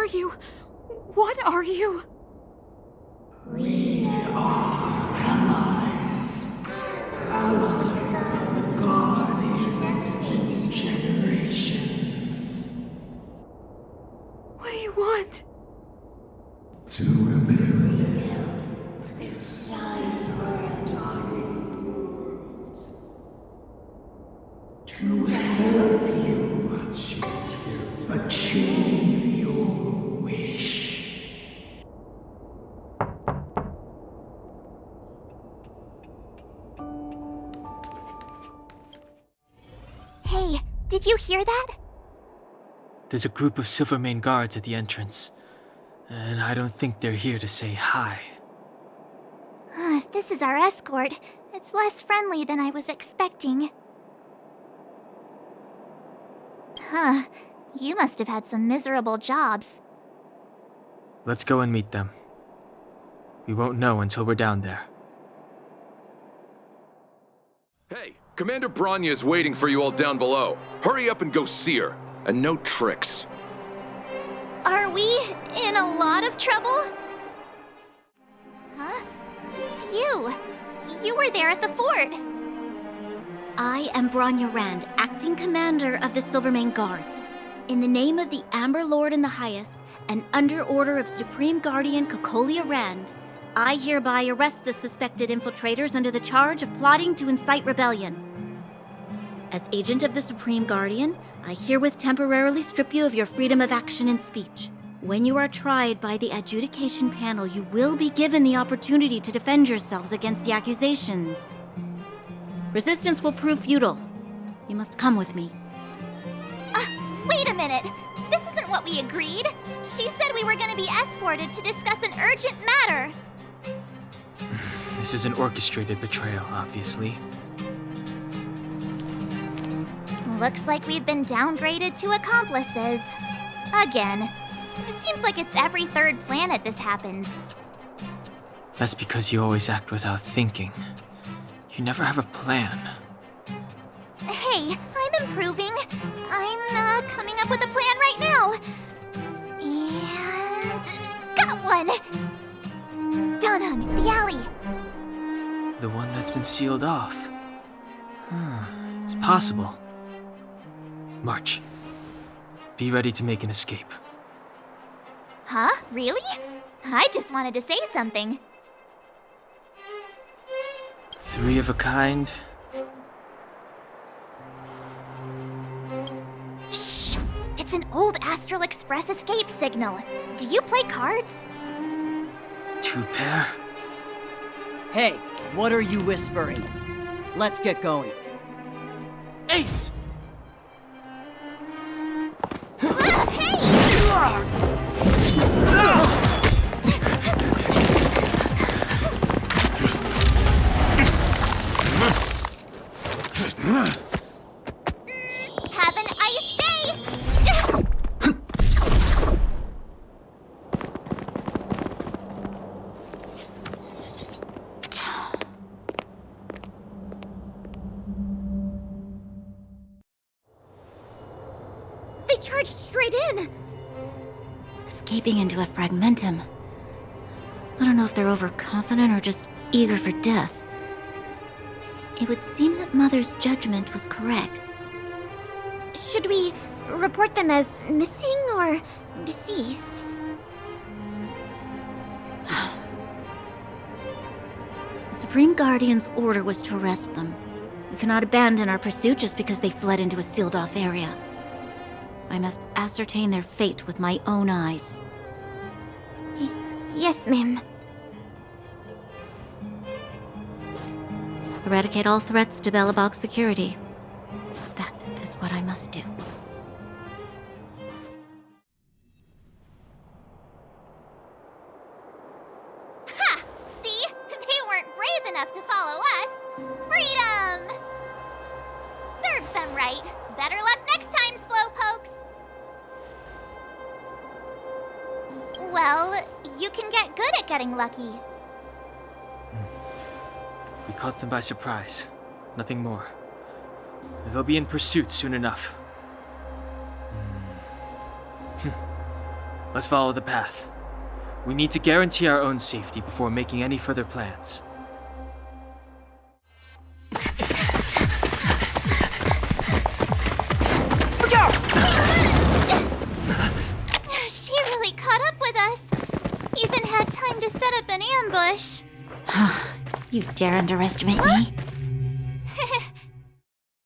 are you? What are you? We are allies. Allies of the Guardians in generations. What do you want? To rebuild its dying world. To help you achieve your wish. Hey, did you hear that? There's a group of Silvermane guards at the entrance, and I don't think they're here to say hi. If this is our escort, it's less friendly than I was expecting. Huh, you must have had some miserable jobs. Let's go and meet them. We won't know until we're down there. Hey, Commander Bronya is waiting for you all down below. Hurry up and go see her. And no tricks. Are we in a lot of trouble? Huh? It's you. You were there at the fort. I am Bronya Rand, acting commander of the Silvermane Guards. In the name of the Amber Lord in the Highest, and under order of Supreme Guardian Cocolia Rand, I hereby arrest the suspected infiltrators under the charge of plotting to incite rebellion. As agent of the Supreme Guardian, I herewith temporarily strip you of your freedom of action and speech. When you are tried by the adjudication panel, you will be given the opportunity to defend yourselves against the accusations. Resistance will prove futile. You must come with me. Wait a minute! This isn't what we agreed! She said we were gonna be escorted to discuss an urgent matter! This is an orchestrated betrayal, obviously. Looks like we've been downgraded to accomplices. Again. It seems like it's every third planet this happens. That's because you always act without thinking. You never have a plan. Hey, I'm improving. I'm coming up with a plan right now. And... got one! Donhung, the alley. The one that's been sealed off. It's possible. March. Be ready to make an escape. Huh? Really? I just wanted to say something. 3 of a kind. Shh! It's an old Astral Express escape signal. Do you play cards? 2 pair. Hey, what are you whispering? Let's get going. Ace! Have an ice day! They charged straight in! Escaping into a fragmentum. I don't know if they're overconfident or just eager for death. It would seem that Mother's judgment was correct. Should we report them as missing or deceased? The Supreme Guardian's order was to arrest them. We cannot abandon our pursuit just because they fled into a sealed-off area. I must ascertain their fate with my own eyes. Yes, ma'am. Eradicate all threats to Belobog's security. That is what I must do. Ha! See? They weren't brave enough to follow us. Freedom! Serves them right. Better luck next time, slowpokes. Well, you can get good at getting lucky. We caught them by surprise. Nothing more. They'll be in pursuit soon enough. Let's follow the path. We need to guarantee our own safety before making any further plans. Look out! She really caught up with us. Even had time to set up an ambush. You dare underestimate me?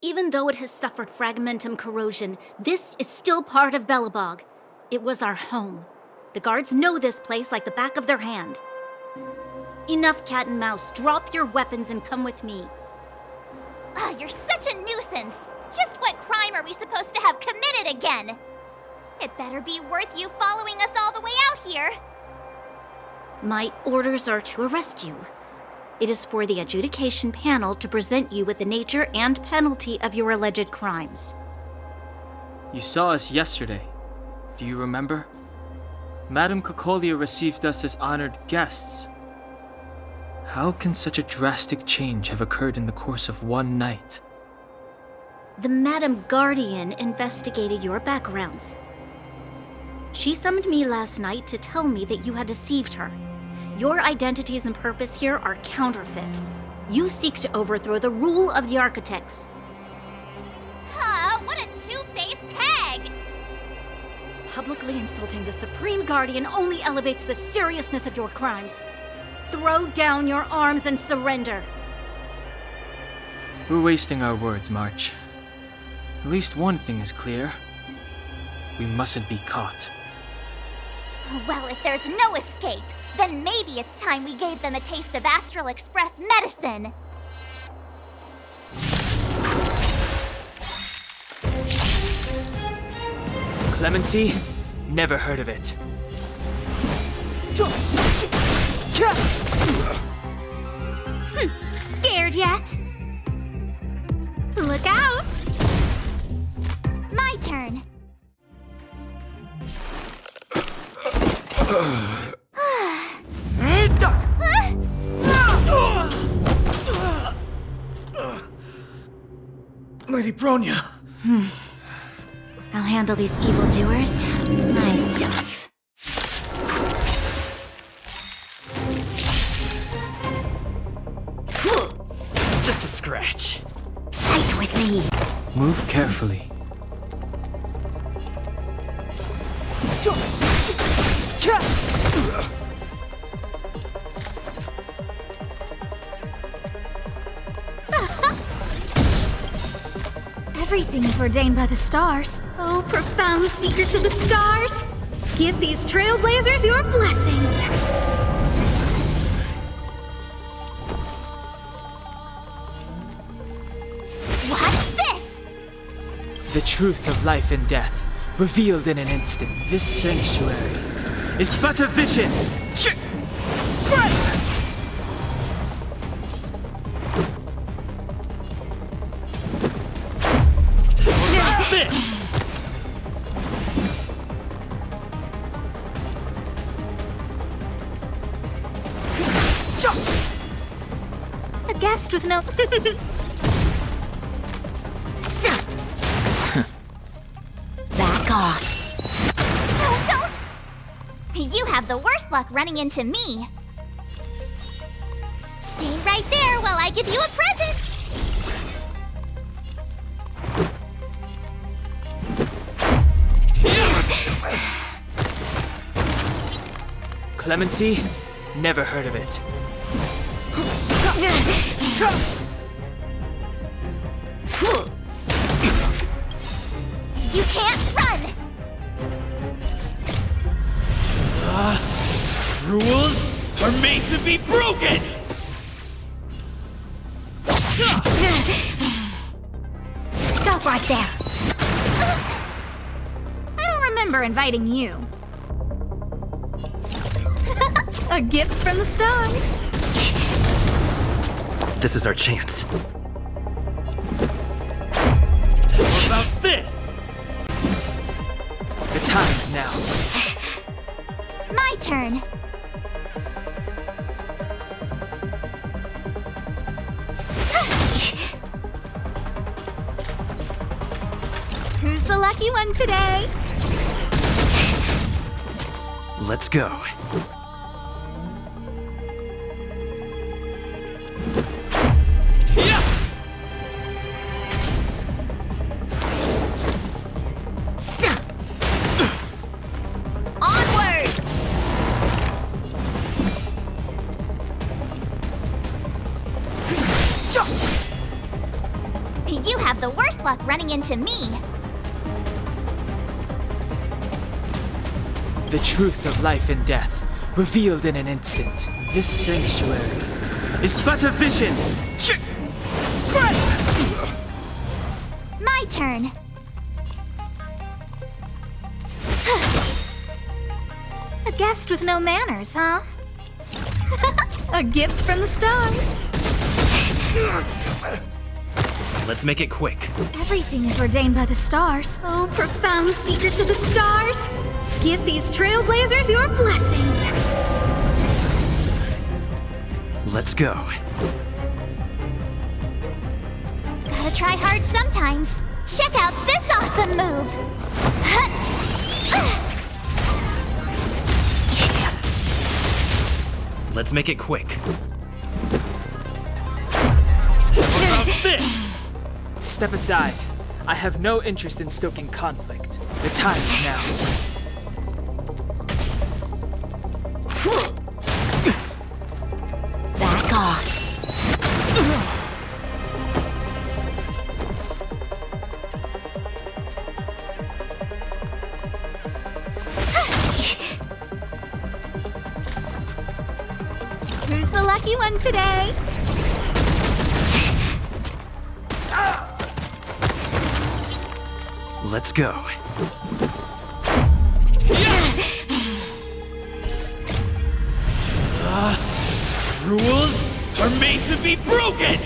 Even though it has suffered fragmentum corrosion, this is still part of Belobog. It was our home. The guards know this place like the back of their hand. Enough cat and mouse. Drop your weapons and come with me. You're such a nuisance. Just what crime are we supposed to have committed again? It better be worth you following us all the way out here. My orders are to arrest you. It is for the adjudication panel to present you with the nature and penalty of your alleged crimes. You saw us yesterday. Do you remember? Madame Cocolia received us as honored guests. How can such a drastic change have occurred in the course of one night? The Madame Guardian investigated your backgrounds. She summoned me last night to tell me that you had deceived her. Your identities and purpose here are counterfeit. You seek to overthrow the rule of the architects. What a two-faced hag! Publicly insulting the Supreme Guardian only elevates the seriousness of your crimes. Throw down your arms and surrender. We're wasting our words, March. At least one thing is clear. We mustn't be caught. Well, if there's no escape, then maybe it's time we gave them a taste of Astral Express medicine. Clemency? Never heard of it. Scared yet? Look out! My turn. Lady Bronya! I'll handle these evildoers myself. Just a scratch. Fight with me. Move carefully. Everything is ordained by the stars. Oh, profound secrets of the stars! Give these trailblazers your blessing! What's this? The truth of life and death, revealed in an instant. This sanctuary is but a vision. A guest with no... Back off. No, don't! You have the worst luck running into me. Stay right there while I give you a present. Clemency? Never heard of it. You can't run! Rules are made to be broken! Stop right there! I don't remember inviting you. A gift from the stars. This is our chance. How about this? The time's now. My turn. Who's the lucky one today? Let's go. Onward! You have the worst luck running into me. The truth of life and death, revealed in an instant. This sanctuary is but a vision. My turn. A guest with no manners, huh? A gift from the stars. Let's make it quick. Everything is ordained by the stars. Oh, profound secrets of the stars. Give these trailblazers your blessing. Let's go. Gotta try hard sometimes. Check out this awesome move. Let's make it quick. Step aside. I have no interest in stoking conflict. The time is now. Back off. Who's the lucky one today? Let's go. Rules are made to be broken!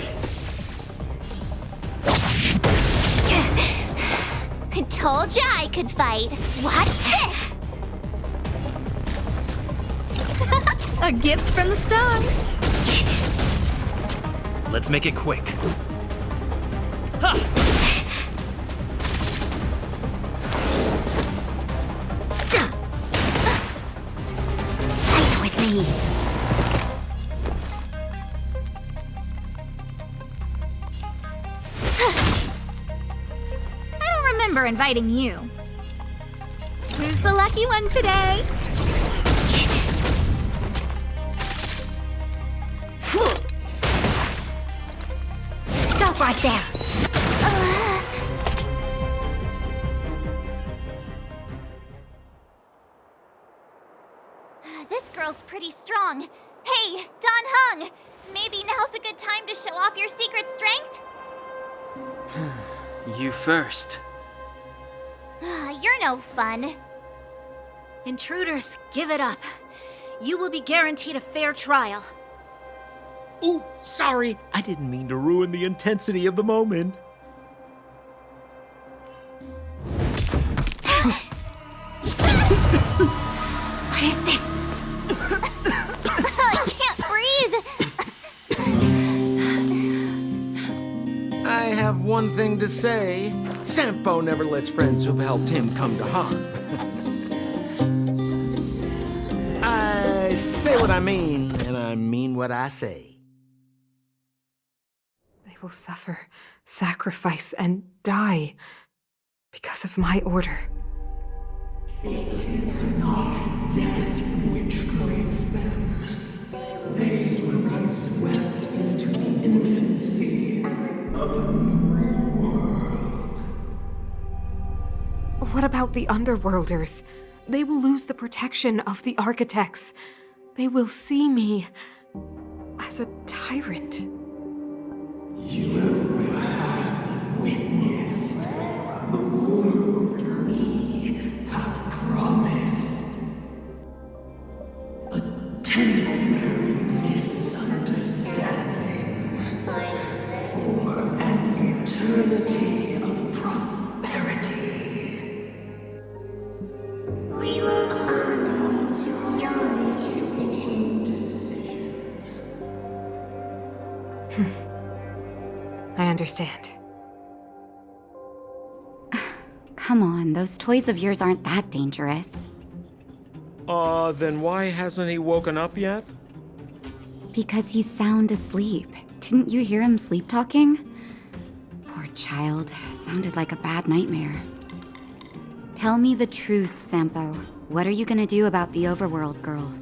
I told ya I could fight. Watch this! A gift from the stars. Let's make it quick. Fight with me. I don't remember inviting you. Who's the lucky one today? Stop right there. This girl's pretty strong. Hey, Don Hung! Maybe now's a good time to show off your secret strength? You first. You're no fun. Intruders, give it up. You will be guaranteed a fair trial. Ooh, sorry. I didn't mean to ruin the intensity of the moment. What is this? I can't breathe. I have one thing to say. Sampo never lets friends who've helped him come to harm. I say what I mean, and I mean what I say. They will suffer, sacrifice, and die because of my order. It is not death which creates them. They will be swept into the infancy of a new world. What about the Underworlders? They will lose the protection of the Architects. They will see me as a tyrant. You have witnessed the world we have promised. A temporary misunderstanding for an eternity of prosperity. We will honor your decision. I understand. Come on, those toys of yours aren't that dangerous. Then why hasn't he woken up yet? Because he's sound asleep. Didn't you hear him sleep talking? Poor child. Sounded like a bad nightmare. Tell me the truth, Sampo. What are you gonna do about the overworld girl?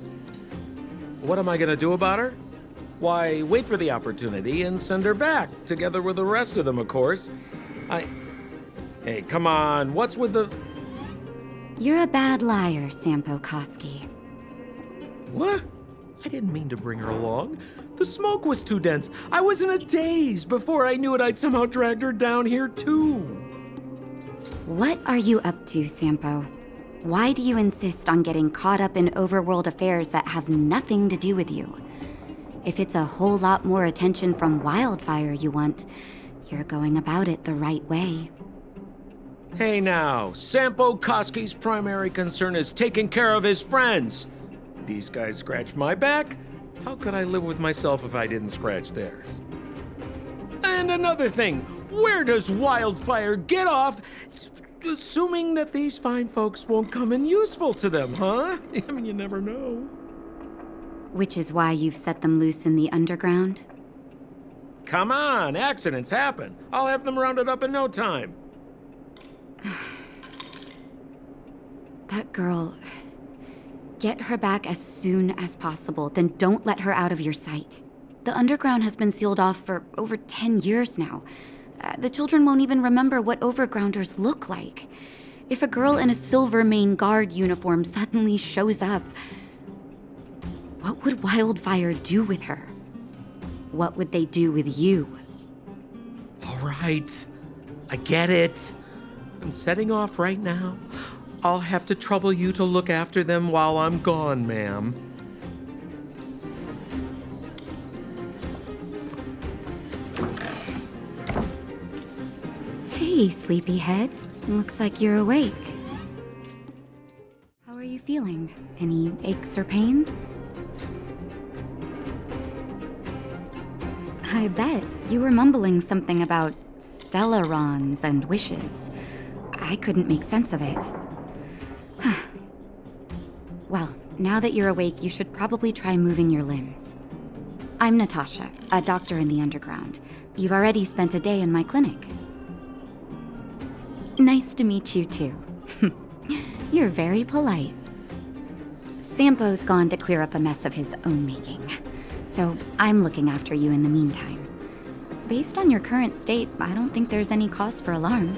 What am I gonna do about her? Why, wait for the opportunity and send her back, together with the rest of them, of course. Hey, come on, what's with the... You're a bad liar, Sampo Koski. What? I didn't mean to bring her along. The smoke was too dense. I was in a daze. Before I knew it, I'd somehow dragged her down here, too. What are you up to, Sampo? Why do you insist on getting caught up in overworld affairs that have nothing to do with you? If it's a whole lot more attention from Wildfire you want, you're going about it the right way. Hey now, Sampo Koski's primary concern is taking care of his friends. These guys scratch my back. How could I live with myself if I didn't scratch theirs? And another thing, where does Wildfire get off assuming that these fine folks won't come in useful to them, huh? I mean, you never know. Which is why you've set them loose in the underground? Come on, accidents happen. I'll have them rounded up in no time. That girl... Get her back as soon as possible, then don't let her out of your sight. The underground has been sealed off for over 10 years now. The children won't even remember what overgrounders look like. If a girl in a Silvermane Guard uniform suddenly shows up, what would Wildfire do with her? What would they do with you? All right, I get it. I'm setting off right now. I'll have to trouble you to look after them while I'm gone, ma'am. Hey, sleepyhead. Looks like you're awake. How are you feeling? Any aches or pains? I bet. You were mumbling something about stellarons and wishes. I couldn't make sense of it. Well, now that you're awake, you should probably try moving your limbs. I'm Natasha, a doctor in the underground. You've already spent a day in my clinic. Nice to meet you, too. You're very polite. Sampo's gone to clear up a mess of his own making, so I'm looking after you in the meantime. Based on your current state, I don't think there's any cause for alarm.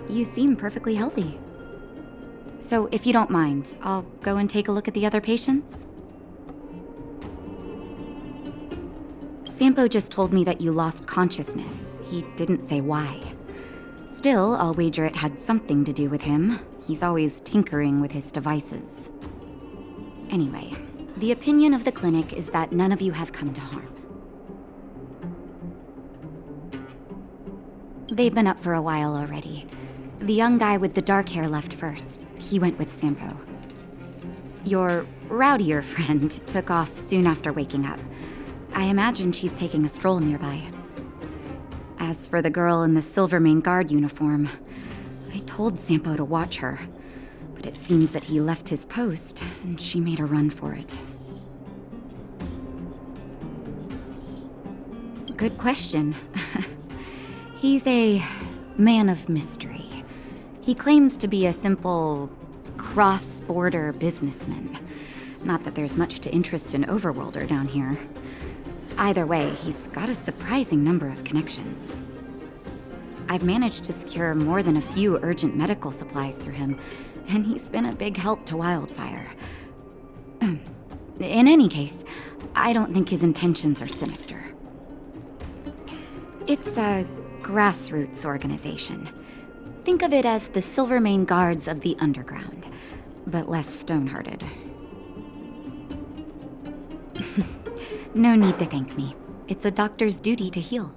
You seem perfectly healthy. So if you don't mind, I'll go and take a look at the other patients. Sampo just told me that you lost consciousness. He didn't say why. Still, I'll wager it had something to do with him. He's always tinkering with his devices. Anyway, the opinion of the clinic is that none of you have come to harm. They've been up for a while already. The young guy with the dark hair left first. He went with Sampo. Your rowdier friend took off soon after waking up. I imagine she's taking a stroll nearby. As for the girl in the Silvermane Guard uniform, I told Sampo to watch her, but it seems that he left his post and she made a run for it. Good question. He's a man of mystery. He claims to be a simple cross-border businessman. Not that there's much to interest an overworlder down here. Either way, he's got a surprising number of connections. I've managed to secure more than a few urgent medical supplies through him, and he's been a big help to Wildfire. In any case, I don't think his intentions are sinister. It's a grassroots organization. Think of it as the Silvermane Guards of the Underground, but less stone-hearted. No need to thank me. It's a doctor's duty to heal.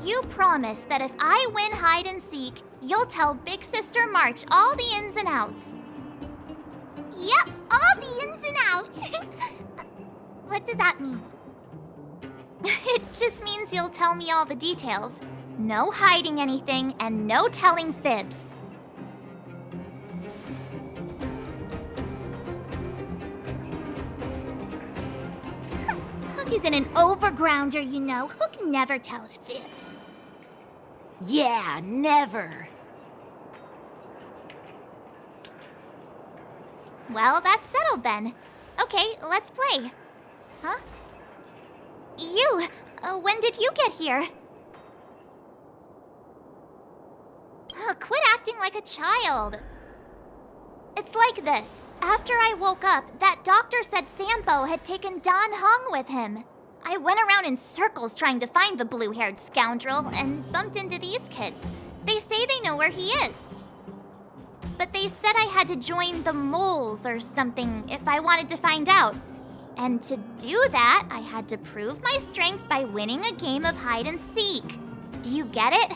You promise that if I win hide and seek, you'll tell Big Sister March all the ins and outs. Yep, all the ins and outs. What does that mean? It just means you'll tell me all the details. No hiding anything and no telling fibs. Hook isn't an overgrounder, you know. Hook never tells fibs. Yeah, never. Well, that's settled then. Okay, let's play. Huh? You! When did you get here? Quit acting like a child. It's like this. After I woke up, that doctor said Sampo had taken Don Hung with him. I went around in circles trying to find the blue-haired scoundrel and bumped into these kids. They say they know where he is. But they said I had to join the moles or something if I wanted to find out. And to do that, I had to prove my strength by winning a game of hide and seek. Do you get it?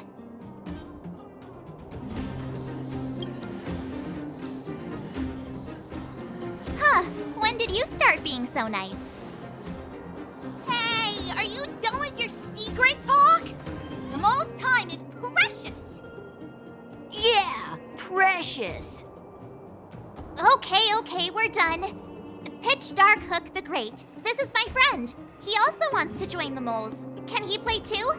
Huh, when did you start being so nice? Hey, are you done with your secret talk? The mole's time is precious. Yeah, precious. Okay, we're done. Pitch Dark Hook the Great. This is my friend. He also wants to join the moles. Can he play too?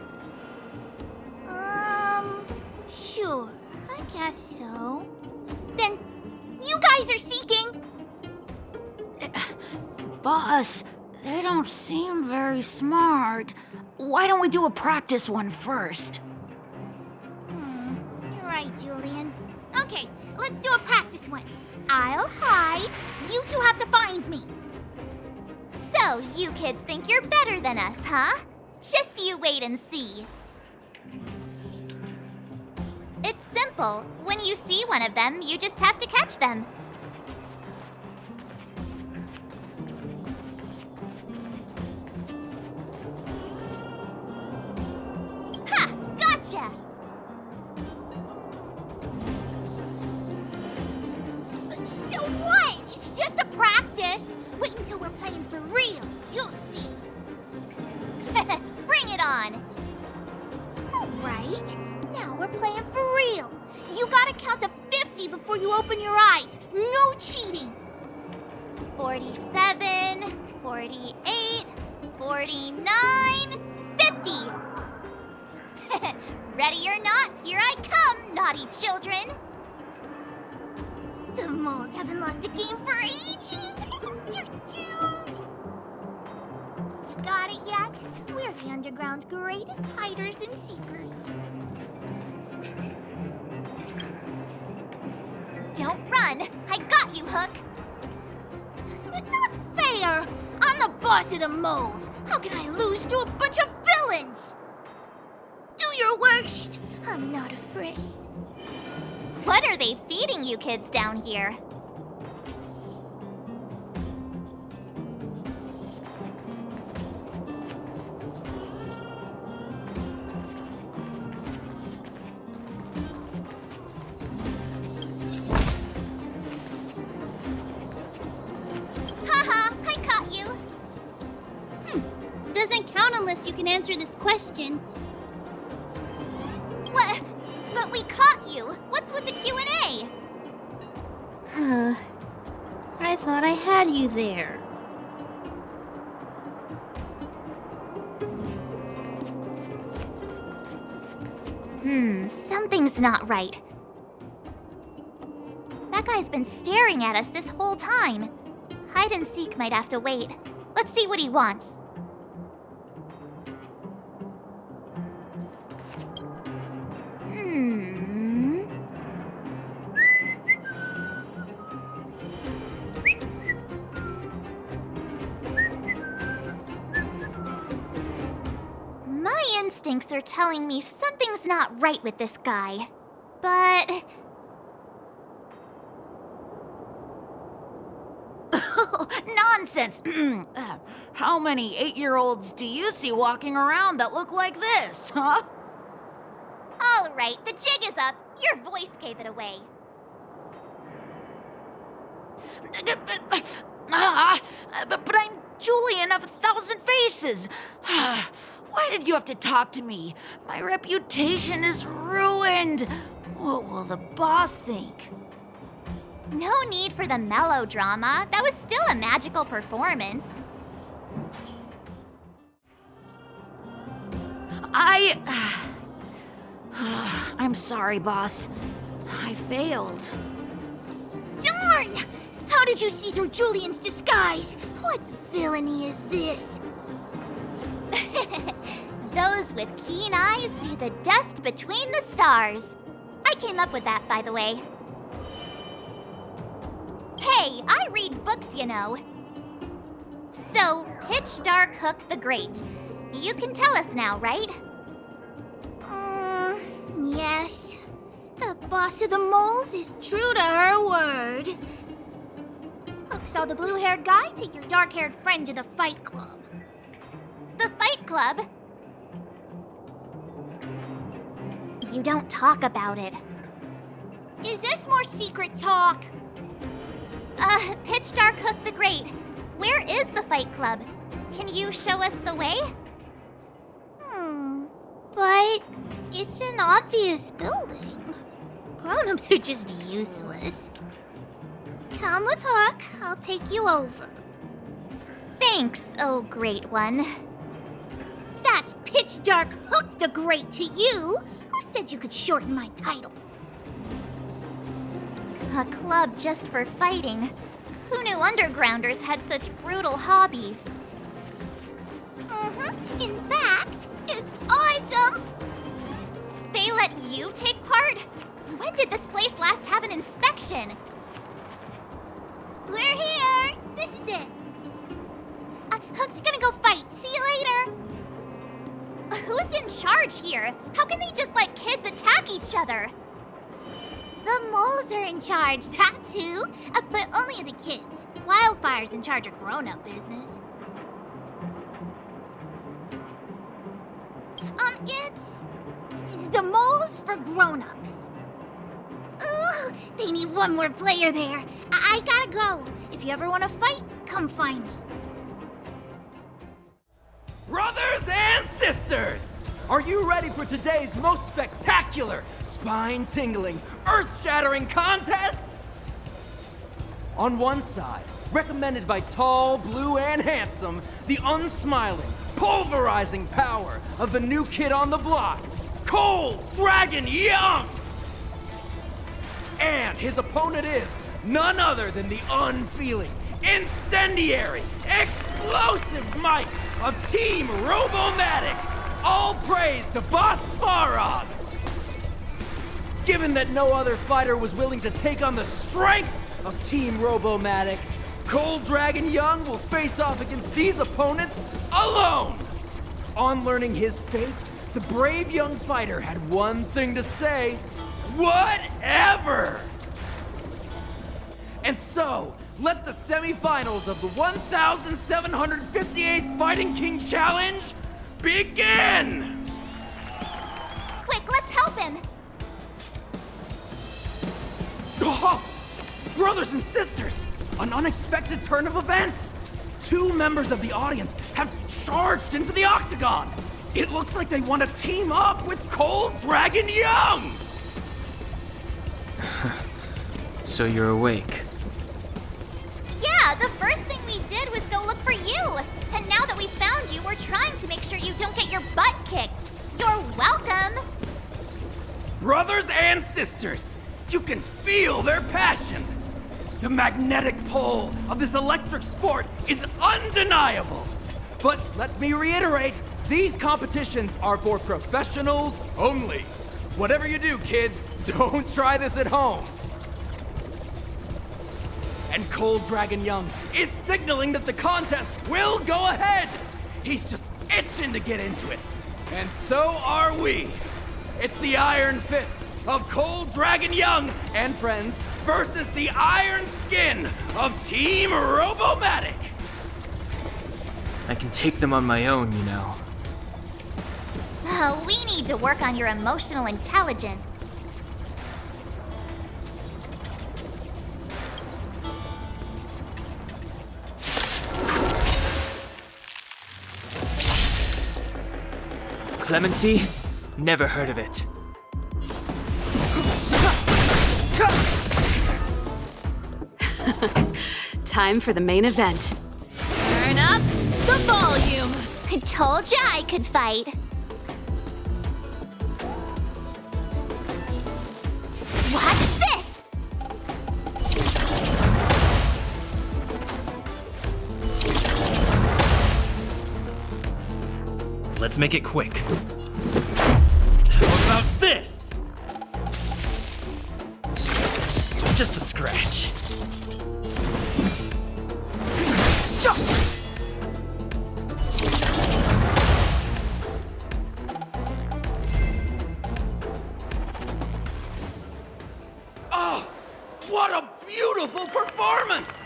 Sure. I guess so. Then, you guys are seeking! Boss, they don't seem very smart. Why don't we do a practice one first? You're right, Julian. Okay, let's do a practice one. I'll hide. You two have to find me. So, you kids think you're better than us, huh? Just you wait and see. It's simple. When you see one of them, you just have to catch them. Ha! Gotcha! So what? It's just a practice. Wait until we're playing for real. You'll see. Bring it on. All right. Now we're playing for real. You gotta count to 50 before you open your eyes. No cheating. 47, 48, 49, 50. Ready or not, here I come, naughty children. The moles haven't lost a game for ages. You're doomed. You got it yet? We're the underground's greatest hiders and seekers. Don't run! I got you, Hook! It's not fair! I'm the boss of the moles! How can I lose to a bunch of villains? Do your worst! I'm not afraid. What are they feeding you kids down here? Haha, I caught you. Doesn't count unless you can answer this question. What? But we caught you. What's with the Q&A? I thought I had you there. Something's not right. That guy's been staring at us this whole time. Hide and seek might have to wait. Let's see what he wants. My instincts are telling me something's not right with this guy. But... Nonsense! How many 8-year-olds do you see walking around that look like this, huh? right, the jig is up. Your voice gave it away. But I'm Julian of 1,000 Faces. Why did you have to talk to me? My reputation is ruined. What will the boss think? No need for the melodrama. That was still a magical performance. I'm sorry, boss. I failed. Darn! How did you see through Julian's disguise? What villainy is this? Those with keen eyes see the dust between the stars. I came up with that, by the way. Hey, I read books, you know. So, Pitch Dark Hook the Great. You can tell us now, right? Yes. The boss of the moles is true to her word. Hook saw the blue-haired guy take your dark-haired friend to the Fight Club. The Fight Club? You don't talk about it. Is this more secret talk? Pitch Dark Hook the Great. Where is the Fight Club? Can you show us the way? But it's an obvious building. Grown-ups are just useless. Come with Hook. I'll take you over. Thanks, oh great one. That's Pitch Dark Hook the Great to you. Who said you could shorten my title? A club just for fighting. Who knew undergrounders had such brutal hobbies? In fact, it's awesome! They let you take part? When did this place last have an inspection? We're here! This is it! Hook's gonna go fight. See you later! Who's in charge here? How can they just let kids attack each other? The moles are in charge, that's who. But only the kids. Wildfire's in charge of grown-up business. It's the moles for grown-ups. Ooh, they need one more player there. I gotta go. If you ever want to fight, come find me. Brothers and sisters, are you ready for today's most spectacular, spine-tingling, earth-shattering contest? On one side, recommended by tall, blue, and handsome, the unsmiling, pulverizing power of the new kid on the block, Cold Dragon Young! And his opponent is none other than the unfeeling, incendiary, explosive might of Team Robomatic! All praise to Boss Svarog! Given that no other fighter was willing to take on the strength of Team Robomatic, Cold Dragon Young will face off against these opponents alone! On learning his fate, the brave young fighter had one thing to say: whatever! And so, let the semifinals of the 1758th Fighting King Challenge begin! Quick, let's help him! Oh, brothers and sisters, an unexpected turn of events! Two members of the audience have charged into the octagon! It looks like they want to team up with Cold Dragon Young! So you're awake. Yeah, the first thing we did was go look for you. And now that we found you, we're trying to make sure you don't get your butt kicked. You're welcome. Brothers and sisters, you can feel their passion. The magnetic pull of this electric sport is undeniable. But let me reiterate, these competitions are for professionals only. Whatever you do, kids, don't try this at home. And Cold Dragon Young is signaling that the contest will go ahead. He's just itching to get into it. And so are we. It's the Iron Fists of Cold Dragon Young and friends versus the Iron Skin of Team Robomatic. I can take them on my own, you know. We need to work on your emotional intelligence. Clemency? Never heard of it. Time for the main event. Turn up the volume. I told ya I could fight. Watch this! Let's make it quick. How about this? Just a scratch. Oh, what a beautiful performance!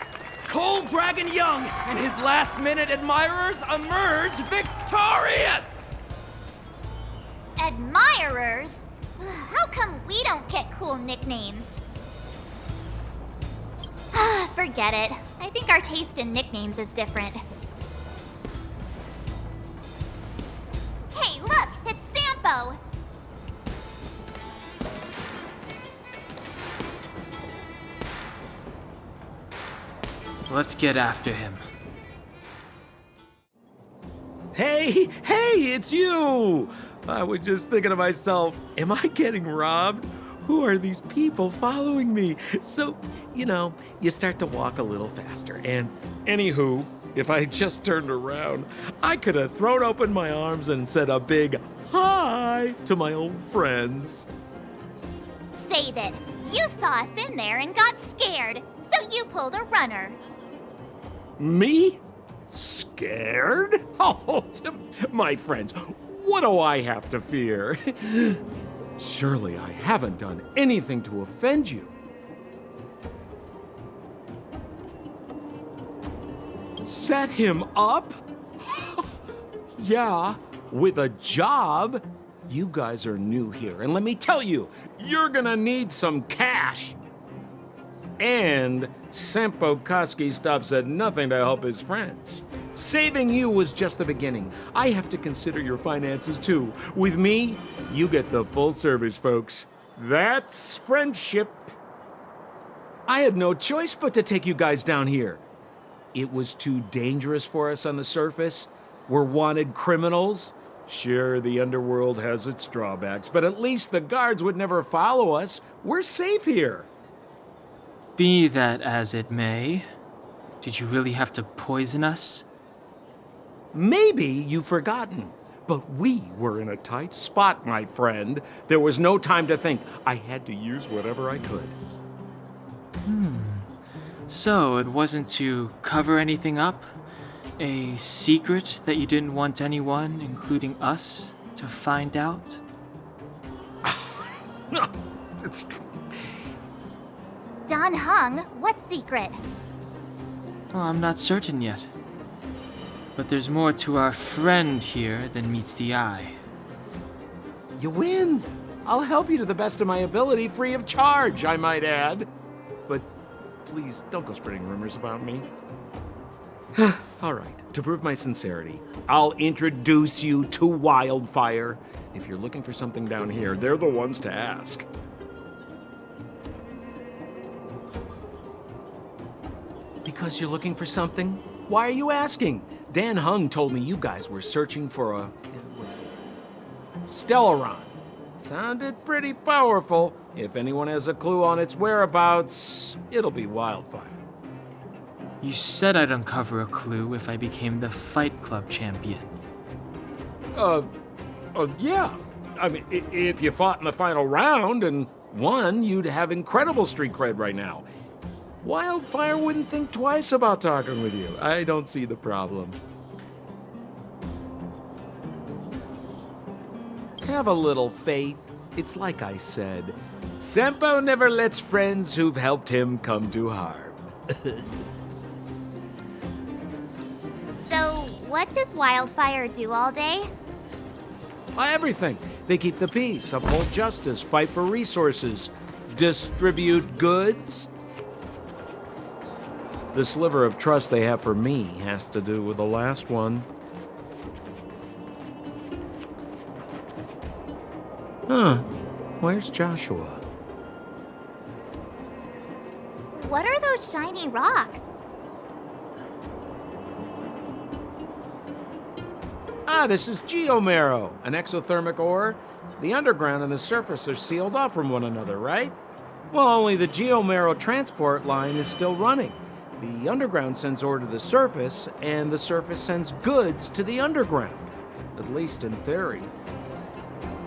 Cold Dragon Young and his last-minute admirers emerge victorious! Admirers? How come we don't get cool nicknames? Forget it. I think our taste in nicknames is different. Hey, look! It's Sampo! Let's get after him. Hey, it's you! I was just thinking to myself, am I getting robbed? Who are these people following me? So, you start to walk a little faster. And anywho, if I just turned around, I could have thrown open my arms and said a big hi to my old friends. Save it. You saw us in there and got scared, so you pulled a runner. Me? Scared? Oh, my friends, what do I have to fear? Surely I haven't done anything to offend you. Set him up? Yeah, with a job. You guys are new here, and let me tell you, you're gonna need some cash. And Sampo Koski stops at nothing to help his friends. Saving you was just the beginning. I have to consider your finances too. With me, you get the full service, folks. That's friendship. I had no choice but to take you guys down here. It was too dangerous for us on the surface. We're wanted criminals. Sure, the underworld has its drawbacks, but at least the guards would never follow us. We're safe here. Be that as it may, did you really have to poison us? Maybe you've forgotten, but we were in a tight spot, my friend. There was no time to think. I had to use whatever I could. So it wasn't to cover anything up? A secret that you didn't want anyone, including us, to find out? No, it's... Don Hung, what secret? Well, I'm not certain yet. But there's more to our friend here than meets the eye. You win. I'll help you to the best of my ability, free of charge, I might add. But please, don't go spreading rumors about me. All right, to prove my sincerity, I'll introduce you to Wildfire. If you're looking for something down here, they're the ones to ask. Because you're looking for something? Why are you asking? Dan Hung told me you guys were searching for a... what's the word? Stellaron. Sounded pretty powerful. If anyone has a clue on its whereabouts, it'll be Wildfire. You said I'd uncover a clue if I became the Fight Club champion. Yeah. I mean, if you fought in the final round and won, you'd have incredible street cred right now. Wildfire wouldn't think twice about talking with you. I don't see the problem. Have a little faith. It's like I said. Sampo never lets friends who've helped him come to harm. So, what does Wildfire do all day? Everything. They keep the peace, uphold justice, fight for resources, distribute goods. The sliver of trust they have for me has to do with the last one. Huh. Where's Joshua? What are those shiny rocks? This is geomarrow, an exothermic ore. The underground and the surface are sealed off from one another, right? Well, only the geomarrow transport line is still running. The underground sends ore to the surface, and the surface sends goods to the underground. At least in theory.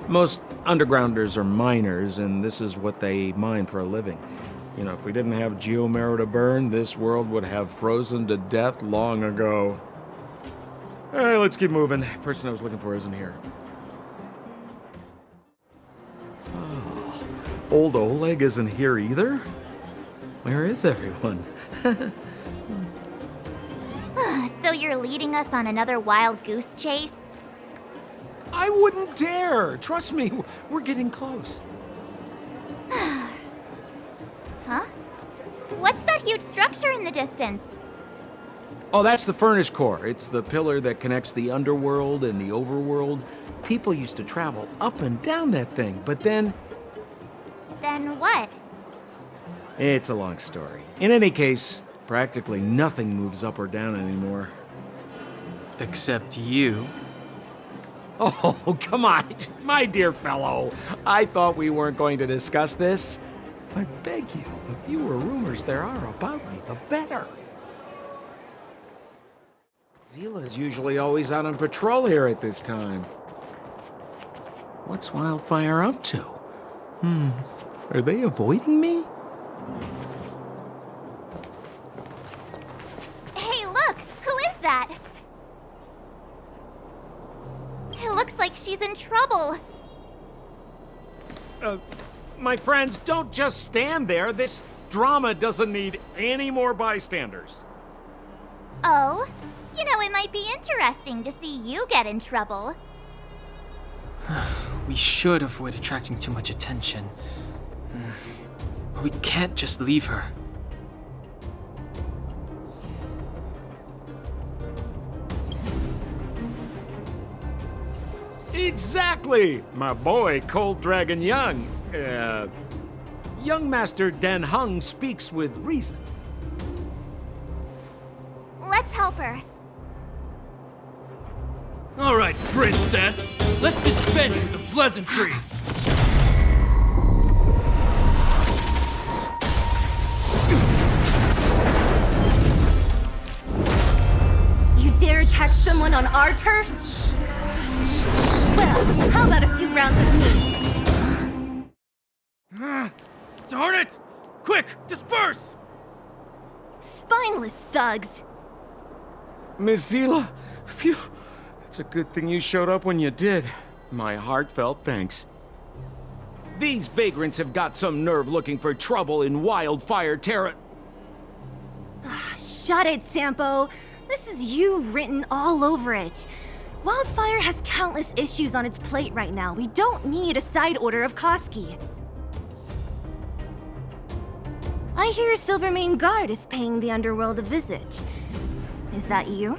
Most undergrounders are miners, and this is what they mine for a living. You know, if we didn't have geomarrow to burn, this world would have frozen to death long ago. All right, let's keep moving. The person I was looking for isn't here. Oh, old Oleg isn't here either? Where is everyone? So you're leading us on another wild goose chase? I wouldn't dare! Trust me, we're getting close. Huh? What's that huge structure in the distance? Oh, that's the furnace core. It's the pillar that connects the underworld and the overworld. People used to travel up and down that thing, but then... Then what? It's a long story. In any case, practically nothing moves up or down anymore. Except you. Oh, come on, my dear fellow. I thought we weren't going to discuss this. I beg you, the fewer rumors there are about me, the better. Zila's usually always out on patrol here at this time. What's Wildfire up to? Are they avoiding me? Hey, look! Who is that? It looks like she's in trouble. My friends, don't just stand there. This drama doesn't need any more bystanders. Oh? You know, it might be interesting to see you get in trouble. We should avoid attracting too much attention. But we can't just leave her. Exactly! My boy, Cold Dragon Young. Young Master Dan Hung speaks with reason. Let's help her. All right, princess. Let's dispense with the pleasantries. You dare attack someone on our turf? Well, how about a few rounds with me? Darn it! Quick, disperse! Spineless thugs. Miss Zila, phew. It's a good thing you showed up when you did. My heartfelt thanks. These vagrants have got some nerve looking for trouble in Wildfire Terra. Shut it, Sampo. This is you written all over it. Wildfire has countless issues on its plate right now. We don't need a side order of Koski. I hear Silvermane Guard is paying the underworld a visit. Is that you?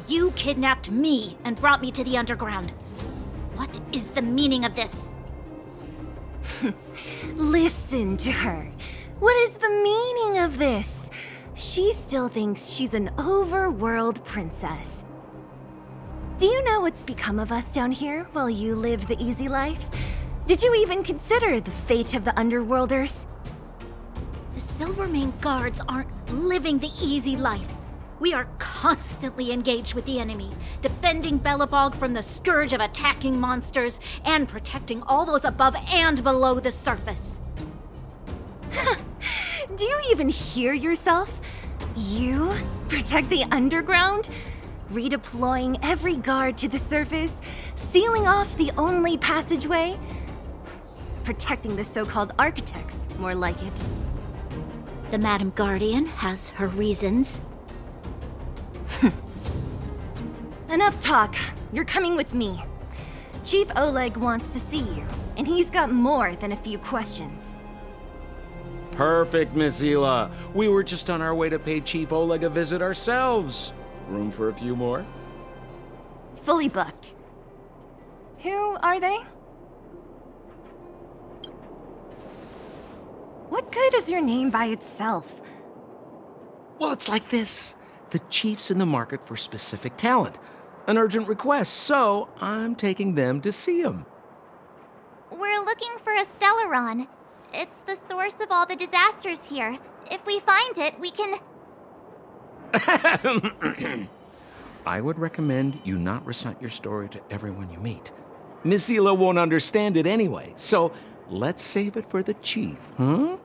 You kidnapped me and brought me to the underground. What is the meaning of this? Listen to her. What is the meaning of this? She still thinks she's an overworld princess. Do you know what's become of us down here while you live the easy life? Did you even consider the fate of the underworlders? The Silvermane Guards aren't living the easy life. We are constantly engaged with the enemy, defending Belobog from the scourge of attacking monsters and protecting all those above and below the surface. Do you even hear yourself? You protect the underground? Redeploying every guard to the surface, sealing off the only passageway? Protecting the so-called architects, more like it. The Madam Guardian has her reasons. Enough talk. You're coming with me. Chief Oleg wants to see you, and he's got more than a few questions. Perfect, Miss Hila. We were just on our way to pay Chief Oleg a visit ourselves. Room for a few more? Fully booked. Who are they? What good is your name by itself? Well, it's like this. The chief's in the market for specific talent. An urgent request, so I'm taking them to see him. We're looking for a Stellaron. It's the source of all the disasters here. If we find it, we can... I would recommend you not recite your story to everyone you meet. Miss Hila won't understand it anyway, so let's save it for the chief, huh?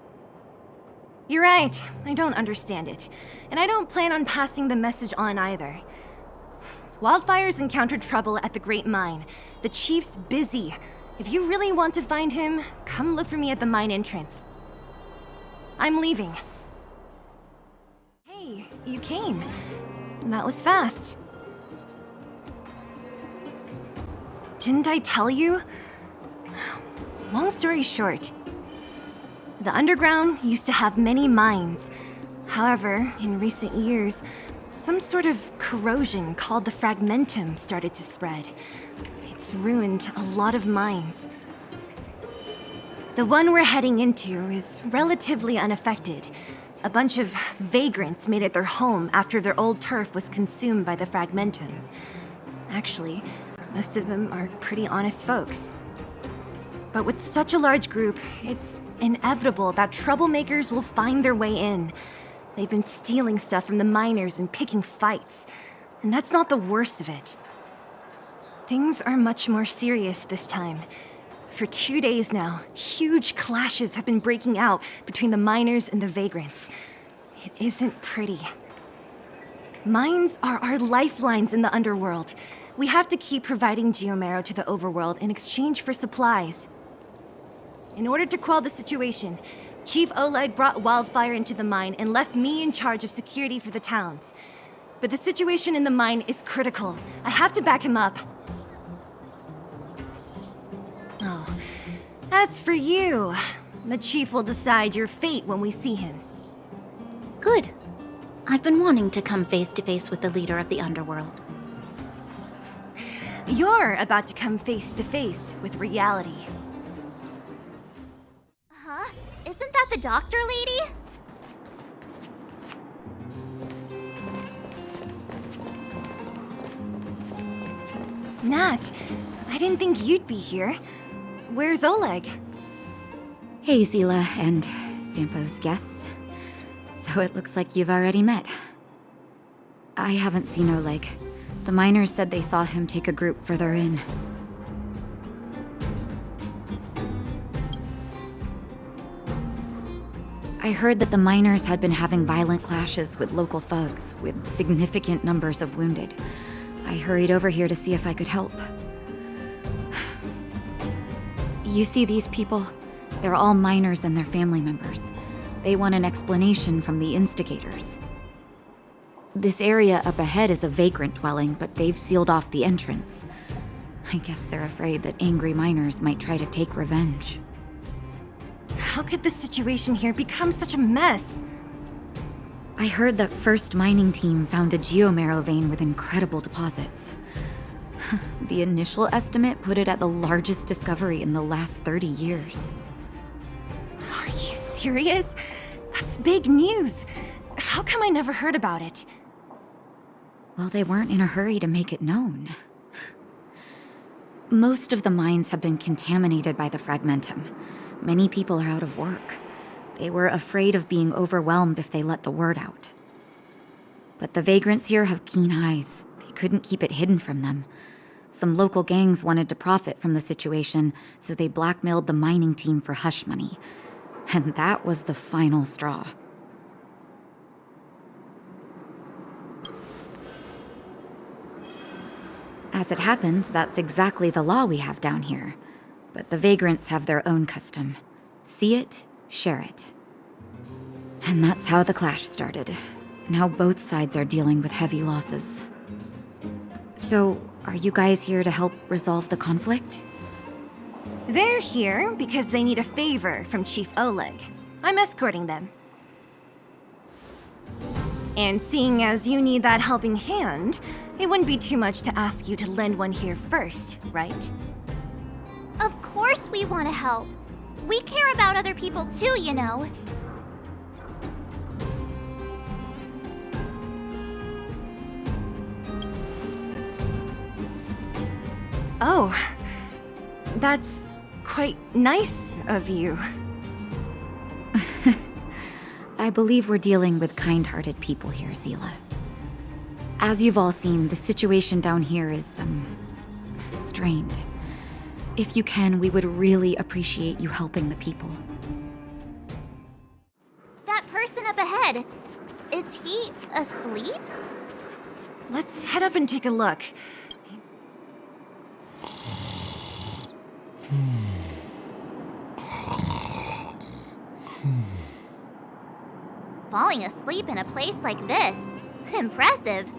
You're right, I don't understand it. And I don't plan on passing the message on either. Wildfire's encountered trouble at the Great Mine. The chief's busy. If you really want to find him, come look for me at the mine entrance. I'm leaving. Hey, you came. That was fast. Didn't I tell you? Long story short, the underground used to have many mines. However, in recent years, some sort of corrosion called the fragmentum started to spread. It's ruined a lot of mines. The one we're heading into is relatively unaffected. A bunch of vagrants made it their home after their old turf was consumed by the fragmentum. Actually, most of them are pretty honest folks. But with such a large group, it's inevitable that troublemakers will find their way in. They've been stealing stuff from the miners and picking fights. And that's not the worst of it. Things are much more serious this time. For 2 days now, huge clashes have been breaking out between the miners and the vagrants. It isn't pretty. Mines are our lifelines in the underworld. We have to keep providing geomarrow to the overworld in exchange for supplies. In order to quell the situation, Chief Oleg brought Wildfire into the mine and left me in charge of security for the towns. But the situation in the mine is critical. I have to back him up. Oh, as for you, the Chief will decide your fate when we see him. Good. I've been wanting to come face to face with the leader of the underworld. You're about to come face to face with reality. Huh? Isn't that the doctor lady? Nat, I didn't think you'd be here. Where's Oleg? Hey, Zila and Sampo's guests. So it looks like you've already met. I haven't seen Oleg. The miners said they saw him take a group further in. I heard that the miners had been having violent clashes with local thugs, with significant numbers of wounded. I hurried over here to see if I could help. You see these people? They're all miners and their family members. They want an explanation from the instigators. This area up ahead is a vagrant dwelling, but they've sealed off the entrance. I guess they're afraid that angry miners might try to take revenge. How could the situation here become such a mess? I heard that First Mining Team found a geomarrow vein with incredible deposits. The initial estimate put it at the largest discovery in the last 30 years. Are you serious? That's big news. How come I never heard about it? Well, they weren't in a hurry to make it known. Most of the mines have been contaminated by the fragmentum. Many people are out of work. They were afraid of being overwhelmed if they let the word out. But the vagrants here have keen eyes. They couldn't keep it hidden from them. Some local gangs wanted to profit from the situation, so they blackmailed the mining team for hush money. And that was the final straw. As it happens, that's exactly the law we have down here. But the vagrants have their own custom. See it, share it. And that's how the clash started. Now both sides are dealing with heavy losses. So, Are you guys here to help resolve the conflict? They're here because they need a favor from Chief Oleg. I'm escorting them. And seeing as you need that helping hand, it wouldn't be too much to ask you to lend one here first, right? Of course we want to help. We care about other people too, you know. Oh, that's quite nice of you. I believe we're dealing with kind-hearted people here, Zila. As you've all seen, the situation down here is, strained. If you can, we would really appreciate you helping the people. That person up ahead, is he asleep? Let's head up and take a look. Falling asleep in a place like this. Impressive.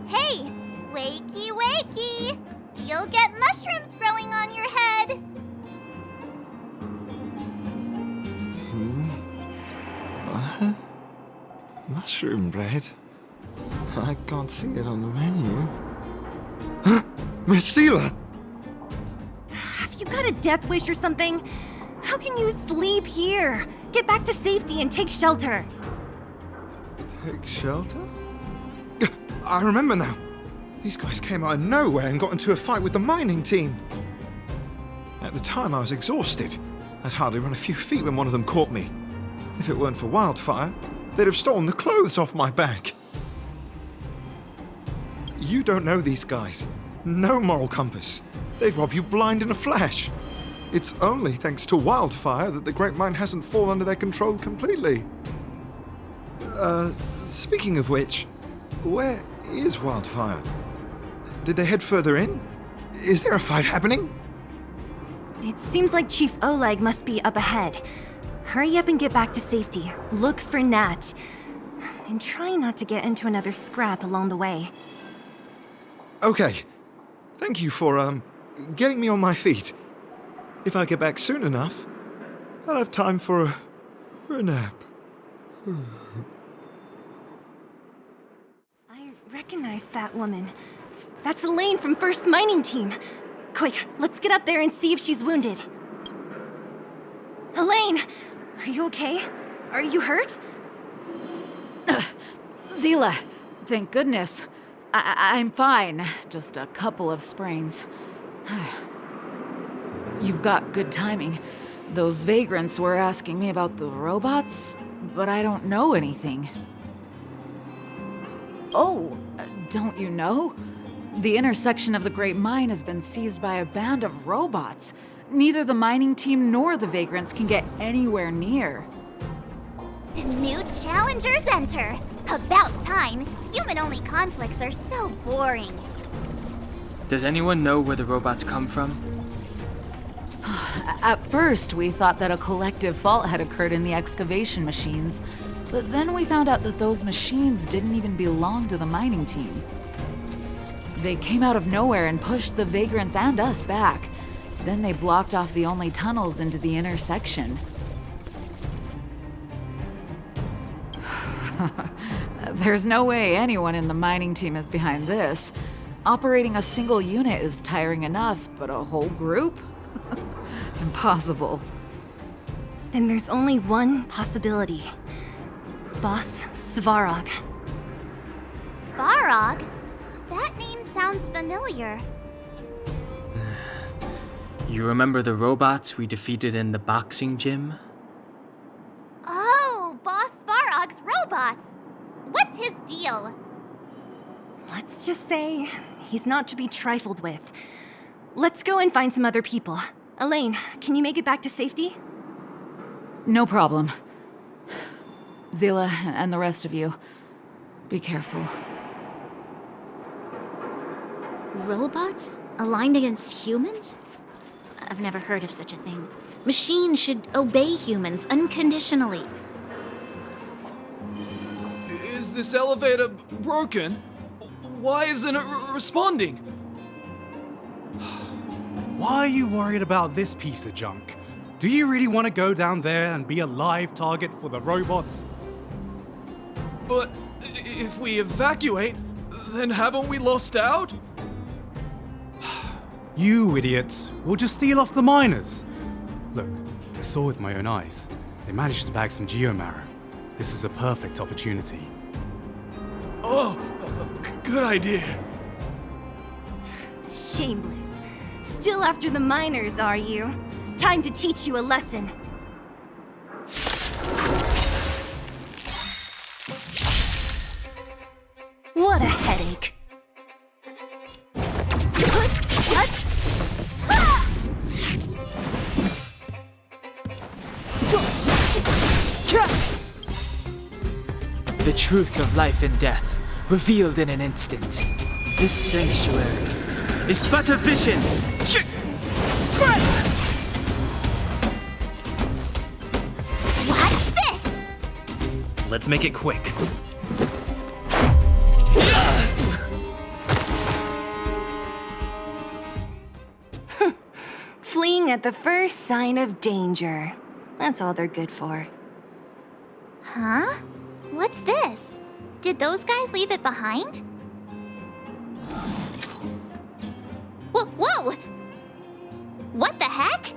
Hey, wakey wakey! You'll get mushrooms growing on your head. What? Mushroom bread? I can't see it on the menu. Huh? Miss Zila! Have you got a death wish or something? How can you sleep here? Get back to safety and take shelter. Take shelter? I remember now. These guys came out of nowhere and got into a fight with the mining team. At the time, I was exhausted. I'd hardly run a few feet when one of them caught me. If it weren't for Wildfire, they'd have stolen the clothes off my back. You don't know these guys. No moral compass. They'd rob you blind in a flash. It's only thanks to Wildfire that the Great Mine hasn't fallen under their control completely. Speaking of which, where is Wildfire? Did they head further in? Is there a fight happening? It seems like Chief Oleg must be up ahead. Hurry up and get back to safety. Look for Nat. And try not to get into another scrap along the way. Okay. Thank you for, getting me on my feet. If I get back soon enough, I'll have time for a nap. I recognize that woman. That's Elaine from First Mining Team. Quick, let's get up there and see if she's wounded. Elaine! Are you okay? Are you hurt? Zila, thank goodness. I'm fine. Just a couple of sprains. You've got good timing. Those vagrants were asking me about the robots, but I don't know anything. Oh, don't you know? The intersection of the Great Mine has been seized by a band of robots. Neither the mining team nor the vagrants can get anywhere near. New challengers enter. About time. Human-only conflicts are so boring. Does anyone know where the robots come from? At first, we thought that a collective fault had occurred in the excavation machines, but then we found out that those machines didn't even belong to the mining team. They came out of nowhere and pushed the vagrants and us back. Then they blocked off the only tunnels into the intersection. There's no way anyone in the mining team is behind this. Operating a single unit is tiring enough, but a whole group? Impossible. Then there's only one possibility. Boss Svarog. Svarog? That name sounds familiar. You remember the robots we defeated in the boxing gym? Oh, Boss Svarog's robots! What's his deal? Let's just say he's not to be trifled with. Let's go and find some other people. Elaine, can you make it back to safety? No problem. Zila and the rest of you, be careful. Robots? Aligned against humans? I've never heard of such a thing. Machines should obey humans unconditionally. Is this elevator broken? Why isn't it responding? Why are you worried about this piece of junk? Do you really want to go down there and be a live target for the robots? But if we evacuate, then haven't we lost out? You idiots! We'll just steal off the miners! Look, I saw with my own eyes. They managed to bag some geomarrow. This is a perfect opportunity. Oh, good idea. Shameless. Still after the miners, are you? Time to teach you a lesson. What a headache. The truth of life and death, revealed in an instant. This sanctuary is but a vision. Watch this! Let's make it quick. Fleeing at the first sign of danger. That's all they're good for. Huh? What's this? Did those guys leave it behind? Whoa! What the heck?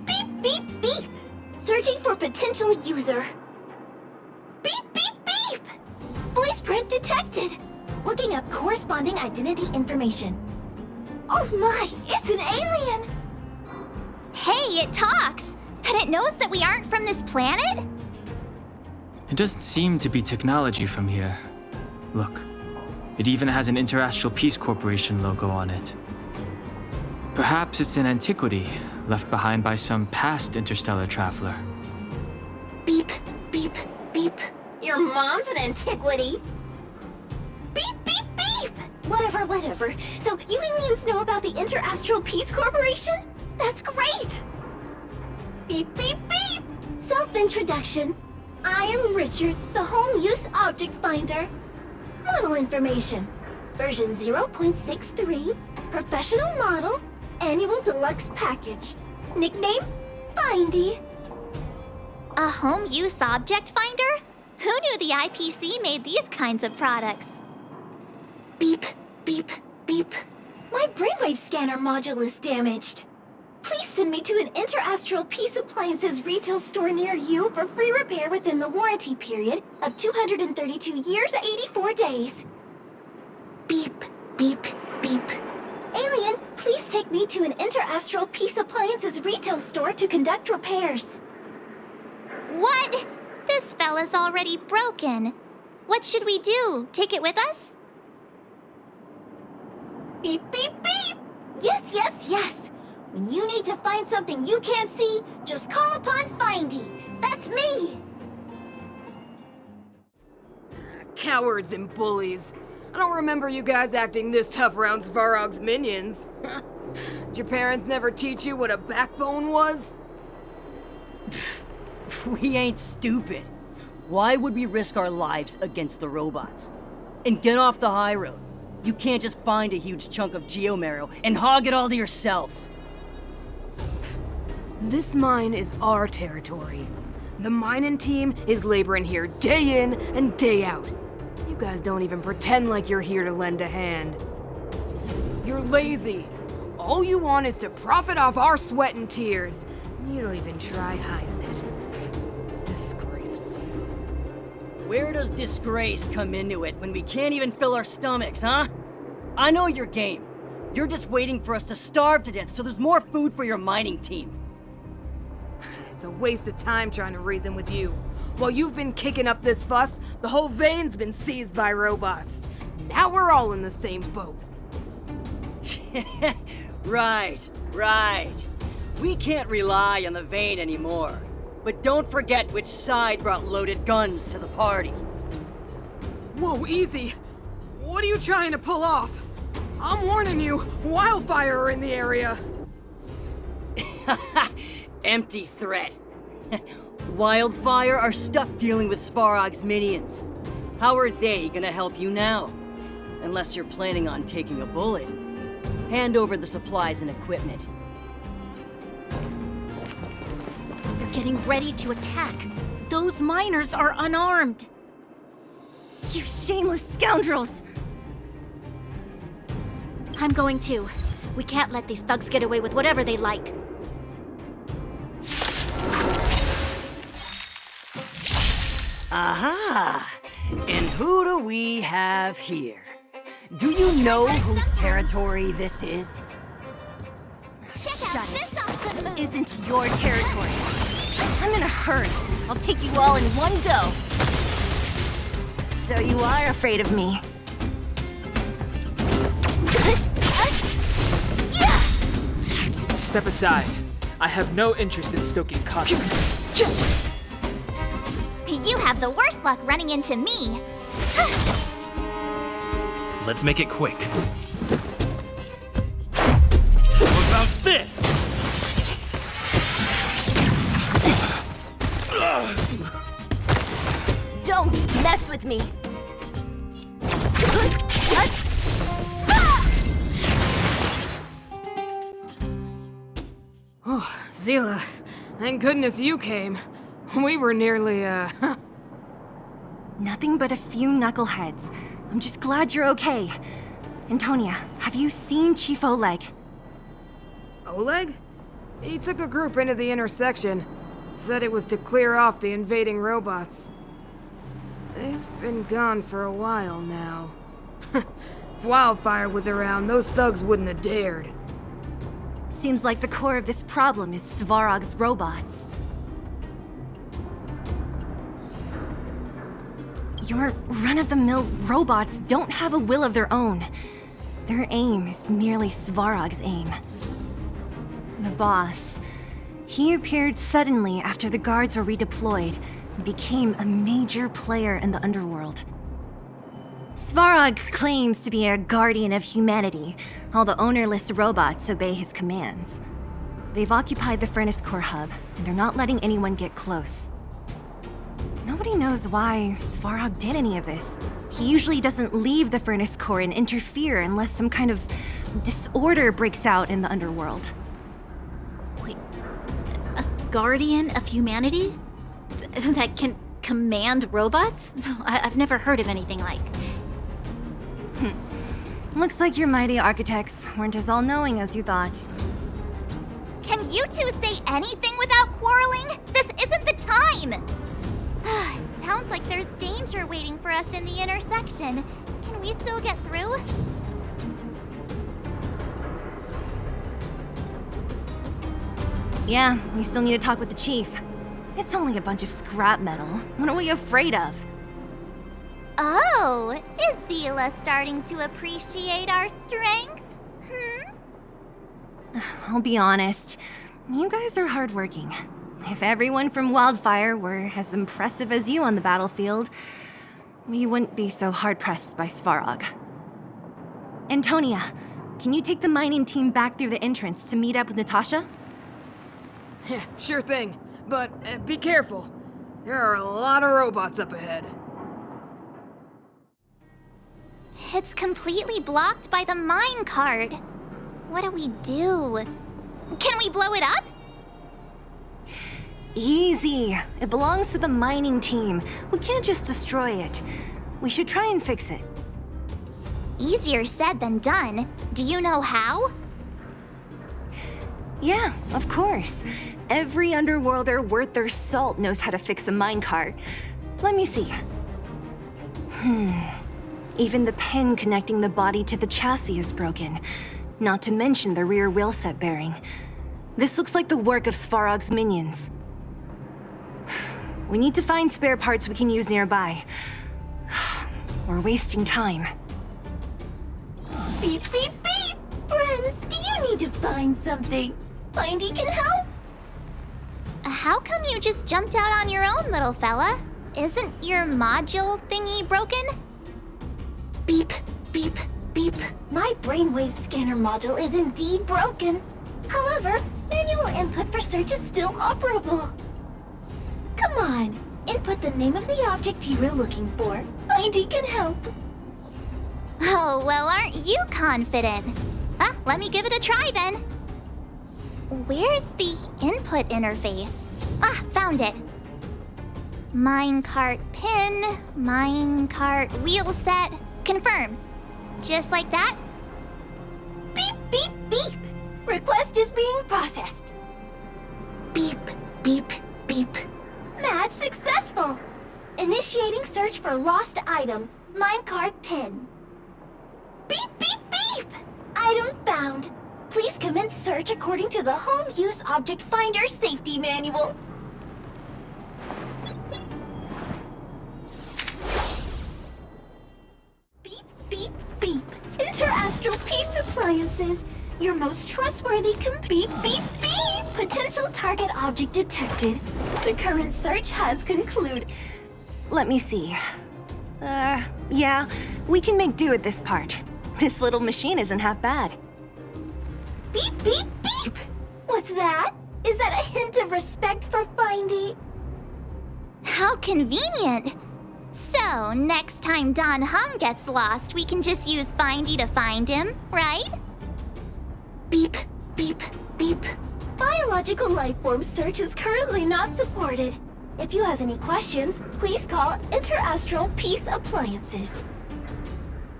Beep, beep, beep! Searching for potential user. Beep, beep, beep! Voice print detected. Looking up corresponding identity information. Oh my, it's an alien! Hey, it talks! And it knows that we aren't from this planet? It doesn't seem to be technology from here. Look, it even has an Interastral Peace Corporation logo on it. Perhaps it's an antiquity left behind by some past interstellar traveler. Beep, beep, beep. Your mom's an antiquity. Beep, beep, beep! Whatever. So you aliens know about the Interastral Peace Corporation? That's great! Beep, beep, beep! Self-introduction. I am Richard, the Home Use Object Finder. Model information. Version 0.63. Professional model. Annual Deluxe Package. Nickname? Findy. A Home Use Object Finder? Who knew the IPC made these kinds of products? Beep, beep, beep. My brainwave scanner module is damaged. Please send me to an Interastral Peace Appliances retail store near you for free repair within the warranty period of 232 years, 84 days. Beep, beep, beep. Alien, please take me to an Interastral Peace Appliances retail store to conduct repairs. What? This fella's already broken. What should we do? Take it with us? Beep, beep, beep! Yes! When you need to find something you can't see, just call upon Findy. That's me! Cowards and bullies. I don't remember you guys acting this tough around Svarog's minions. Did your parents never teach you what a backbone was? We ain't stupid. Why would we risk our lives against the robots? And get off the high road. You can't just find a huge chunk of geomarrow and hog it all to yourselves. This mine is our territory. The mining team is laboring here day in and day out. You guys don't even pretend like you're here to lend a hand. You're lazy. All you want is to profit off our sweat and tears. You don't even try hiding it. Disgraceful. Where does disgrace come into it when we can't even fill our stomachs, huh? I know your game. You're just waiting for us to starve to death so there's more food for your mining team. It's a waste of time trying to reason with you. While you've been kicking up this fuss, the whole vein's been seized by robots. Now we're all in the same boat. Right. We can't rely on the vein anymore. But don't forget which side brought loaded guns to the party. Whoa, easy. What are you trying to pull off? I'm warning you, wildfire are in the area. Empty threat. Wildfire are stuck dealing with Svarog's minions. How are they gonna help you now? Unless you're planning on taking a bullet. Hand over the supplies and equipment. They're getting ready to attack. Those miners are unarmed. You shameless scoundrels! I'm going too. We can't let these thugs get away with whatever they like. Aha! And who do we have here? Do you know whose territory this is? Shut it. This isn't your territory. I'm in a hurry. I'll take you all in one go. So you are afraid of me. Step aside. I have no interest in stoking conflict. You have the worst luck running into me. Let's make it quick. How about this? Don't mess with me. Oh, Zila, thank goodness you came. We were nearly, Nothing but a few knuckleheads. I'm just glad you're okay. Antonia, have you seen Chief Oleg? Oleg? He took a group into the intersection. Said it was to clear off the invading robots. They've been gone for a while now. If Wildfire was around, those thugs wouldn't have dared. Seems like the core of this problem is Svarog's robots. Your run-of-the-mill robots don't have a will of their own. Their aim is merely Svarog's aim. The boss, he appeared suddenly after the guards were redeployed and became a major player in the underworld. Svarog claims to be a guardian of humanity, while the ownerless robots obey his commands. They've occupied the Furnace Core hub, and they're not letting anyone get close. Nobody knows why Svarog did any of this. He usually doesn't leave the Furnace Core and interfere unless some kind of disorder breaks out in the underworld. Wait, a guardian of humanity? That can command robots? I've never heard of anything like. Looks like your mighty architects weren't as all-knowing as you thought. Can you two say anything without quarreling? This isn't the time! It sounds like there's danger waiting for us in the intersection. Can we still get through? Yeah, we still need to talk with the chief. It's only a bunch of scrap metal. What are we afraid of? Oh, is Zila starting to appreciate our strength? I'll be honest, you guys are hardworking. If everyone from Wildfire were as impressive as you on the battlefield, we wouldn't be so hard-pressed by Svarog. Antonia, can you take the mining team back through the entrance to meet up with Natasha? Yeah, sure thing. But be careful. There are a lot of robots up ahead. It's completely blocked by the mine cart. What do we do? Can we blow it up? Easy. It belongs to the mining team. We can't just destroy it. We should try and fix it. Easier said than done. Do you know how? Yeah, of course. Every underworlder worth their salt knows how to fix a minecart. Let me see. Even the pin connecting the body to the chassis is broken. Not to mention the rear wheel set bearing. This looks like the work of Svarog's minions. We need to find spare parts we can use nearby. We're wasting time. Beep, beep, beep! Friends, do you need to find something? Findy can help? How come you just jumped out on your own, little fella? Isn't your module thingy broken? Beep, beep, beep. My brainwave scanner module is indeed broken. However, manual input for search is still operable. Come on, input the name of the object you were looking for. Findy can help. Oh, well, aren't you confident? Let me give it a try then. Where's the input interface? Found it. Minecart pin, minecart wheel set, confirm. Just like that? Beep, beep, beep. Request is being processed. Beep, beep, beep. Match successful. Initiating search for lost item, minecart pin. Beep, beep, beep. Item found. Please commence search according to the Home Use Object Finder Safety Manual. Beep, beep, beep. Interastral Peace Appliances. Your most trustworthy beep, beep, beep. Potential target object detected. The current search has concluded. Let me see. Yeah, we can make do with this part. This little machine isn't half bad. Beep, beep, beep! What's that? Is that a hint of respect for Findy? How convenient! So, next time Don Hung gets lost, we can just use Findy to find him, right? Beep, beep, beep. Biological life form search is currently not supported. If you have any questions, please call Interastral Peace Appliances.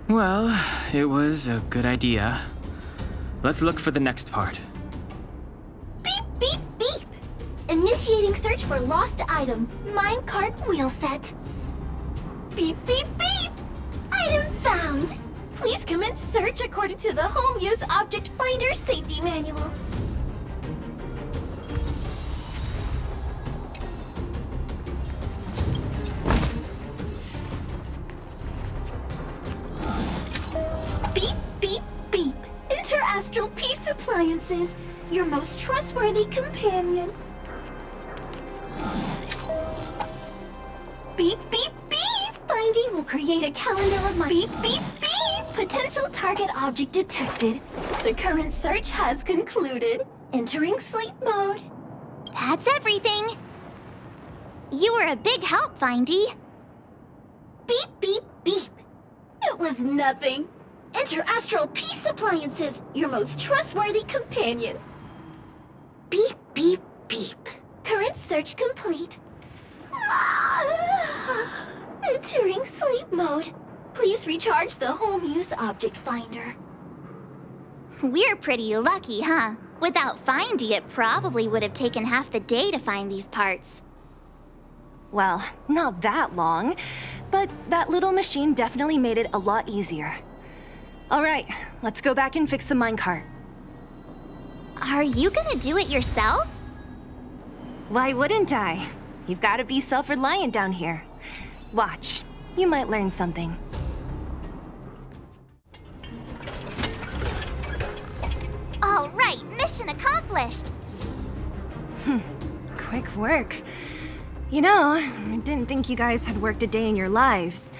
Well, it was a good idea. Let's look for the next part. Beep, beep, beep! Initiating search for lost item, minecart wheel set. Beep, beep, beep! Item found! Please commence search according to the Home Use Object Finder Safety Manual. Beep, beep, beep. Interastral Peace Appliances, your most trustworthy companion. Beep, beep, beep. Findy will create a calendar of my beep, beep, beep. Potential target object detected. The current search has concluded. Entering sleep mode. That's everything. You were a big help, Findy. Beep, beep, beep. It was nothing. Interastral Peace Appliances, your most trustworthy companion. Beep, beep, beep. Current search complete. Entering sleep mode. Please recharge the Home Use Object Finder. We're pretty lucky, huh? Without Findy, it probably would have taken half the day to find these parts. Well, not that long, but that little machine definitely made it a lot easier. All right, let's go back and fix the minecart. Are you gonna do it yourself? Why wouldn't I? You've got to be self-reliant down here. Watch, you might learn something. All right, mission accomplished. Quick work. You know, I didn't think you guys had worked a day in your lives,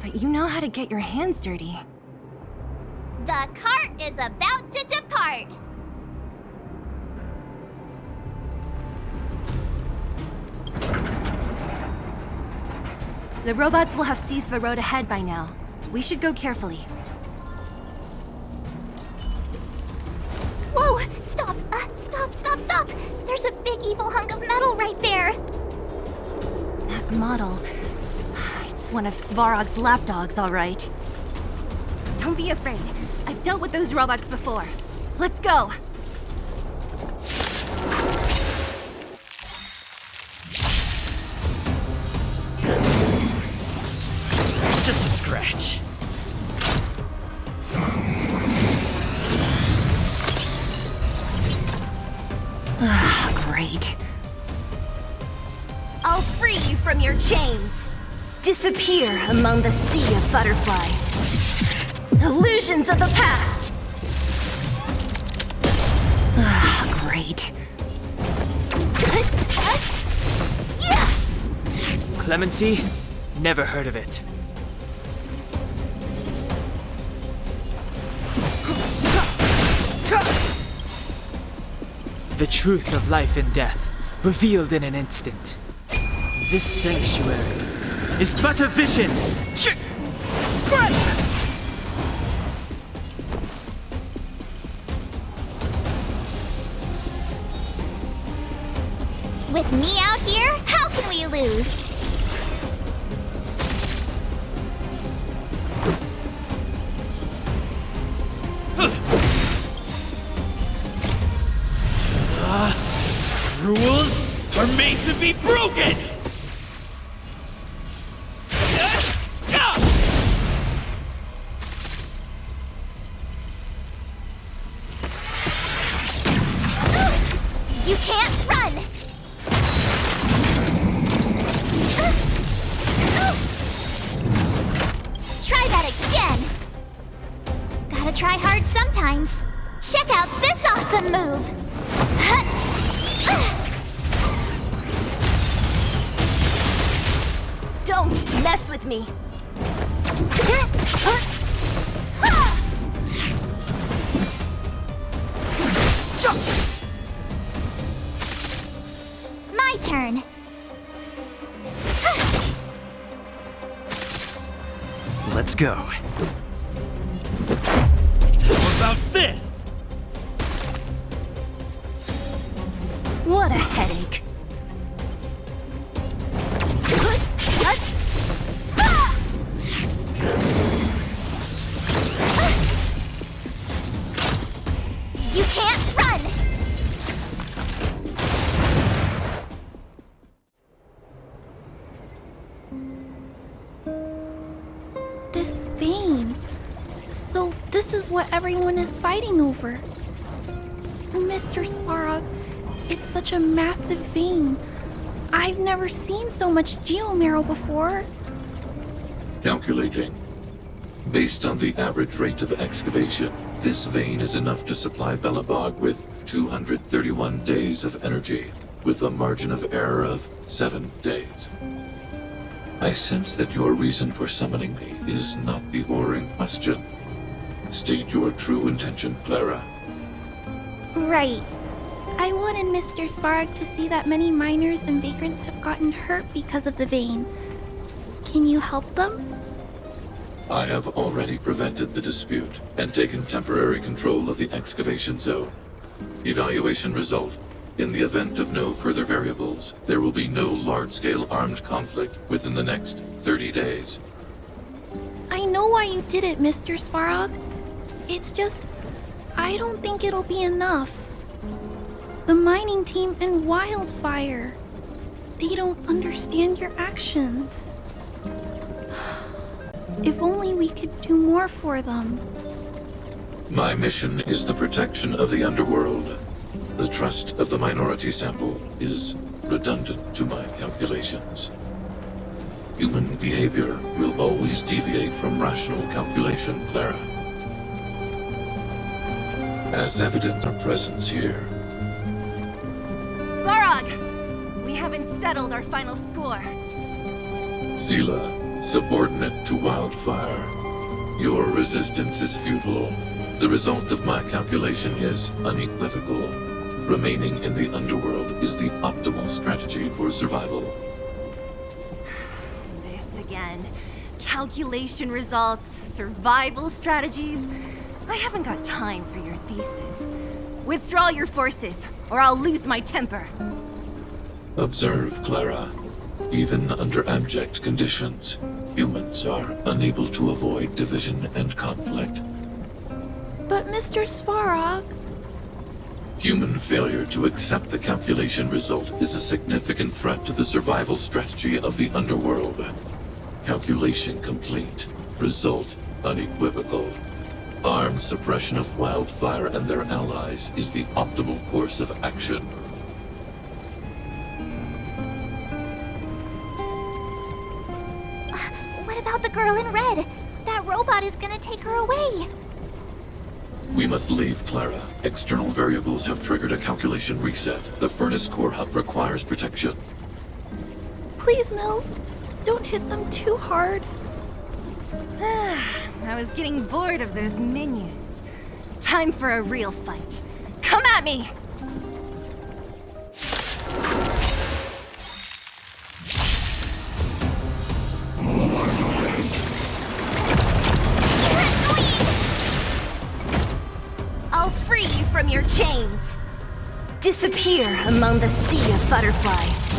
but you know how to get your hands dirty. The cart is about to depart. The robots will have seized the road ahead by now. We should go carefully. Whoa! Stop! Stop! There's a big evil hunk of metal right there! That model... It's one of Svarog's lapdogs, all right. Don't be afraid. I've dealt with those robots before. Let's go! Just a scratch. Great. I'll free you from your chains. Disappear among the sea of butterflies. Illusions of the past. Great. Clemency? Never heard of it. The truth of life and death, revealed in an instant. This sanctuary is but a vision! With me out here, how can we lose? Rules are made to be broken! You can't run! Try that again! Gotta try hard sometimes. Check out this awesome move! Don't mess with me! My turn. Let's go. How about this? What a headache. You can't run! This vein. So this is what everyone is fighting over. Mr. Svarog, it's such a massive vein. I've never seen so much geomarrow before. Calculating. Based on the average rate of excavation, this vein is enough to supply Belobog with 231 days of energy, with a margin of error of 7 days. I sense that your reason for summoning me is not the ore in question. State your true intention, Clara. Right. I wanted Mr. Svarog to see that many miners and vagrants have gotten hurt because of the vein. Can you help them? I have already prevented the dispute and taken temporary control of the excavation zone. Evaluation result. In the event of no further variables, there will be no large-scale armed conflict within the next 30 days. I know why you did it, Mr. Svarog. It's just, I don't think it'll be enough. The mining team and Wildfire, they don't understand your actions. If only we could do more for them. My mission is the protection of the underworld. The trust of the minority sample is redundant to my calculations. Human behavior will always deviate from rational calculation, Clara. As evident our presence here. Svarog! We haven't settled our final score. Seela, subordinate to Wildfire. Your resistance is futile. The result of my calculation is unequivocal. Remaining in the underworld is the optimal strategy for survival. This again. Calculation results, survival strategies. I haven't got time for your thesis. Withdraw your forces, or I'll lose my temper. Observe, Clara. Even under abject conditions, humans are unable to avoid division and conflict. But Mr. Svarog... Human failure to accept the calculation result is a significant threat to the survival strategy of the underworld. Calculation complete. Result unequivocal. Armed suppression of Wildfire and their allies is the optimal course of action. What about the girl in red? That robot is gonna take her away. We must leave, Clara. External variables have triggered a calculation reset. The furnace core hub requires protection. Please, Mills, don't hit them too hard. I was getting bored of those minions. Time for a real fight. Come at me! I'll free you from your chains. Disappear among the sea of butterflies.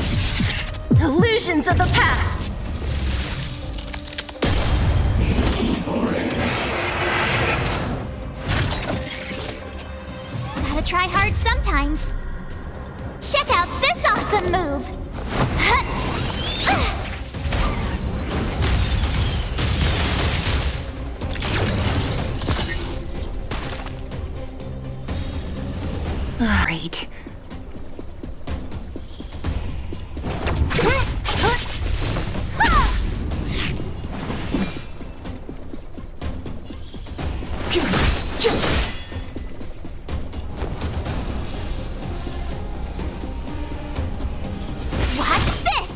Illusions of the past! Gotta try hard sometimes. Check out this awesome move! Great. Watch this!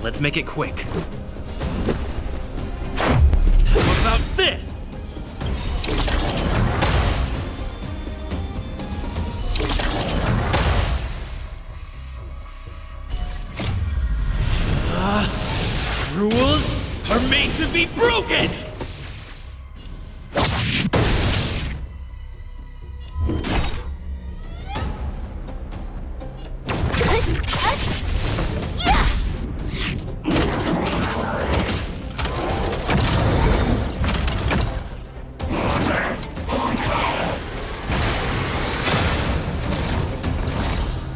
Let's make it quick. How about this? Rules are made to be broken!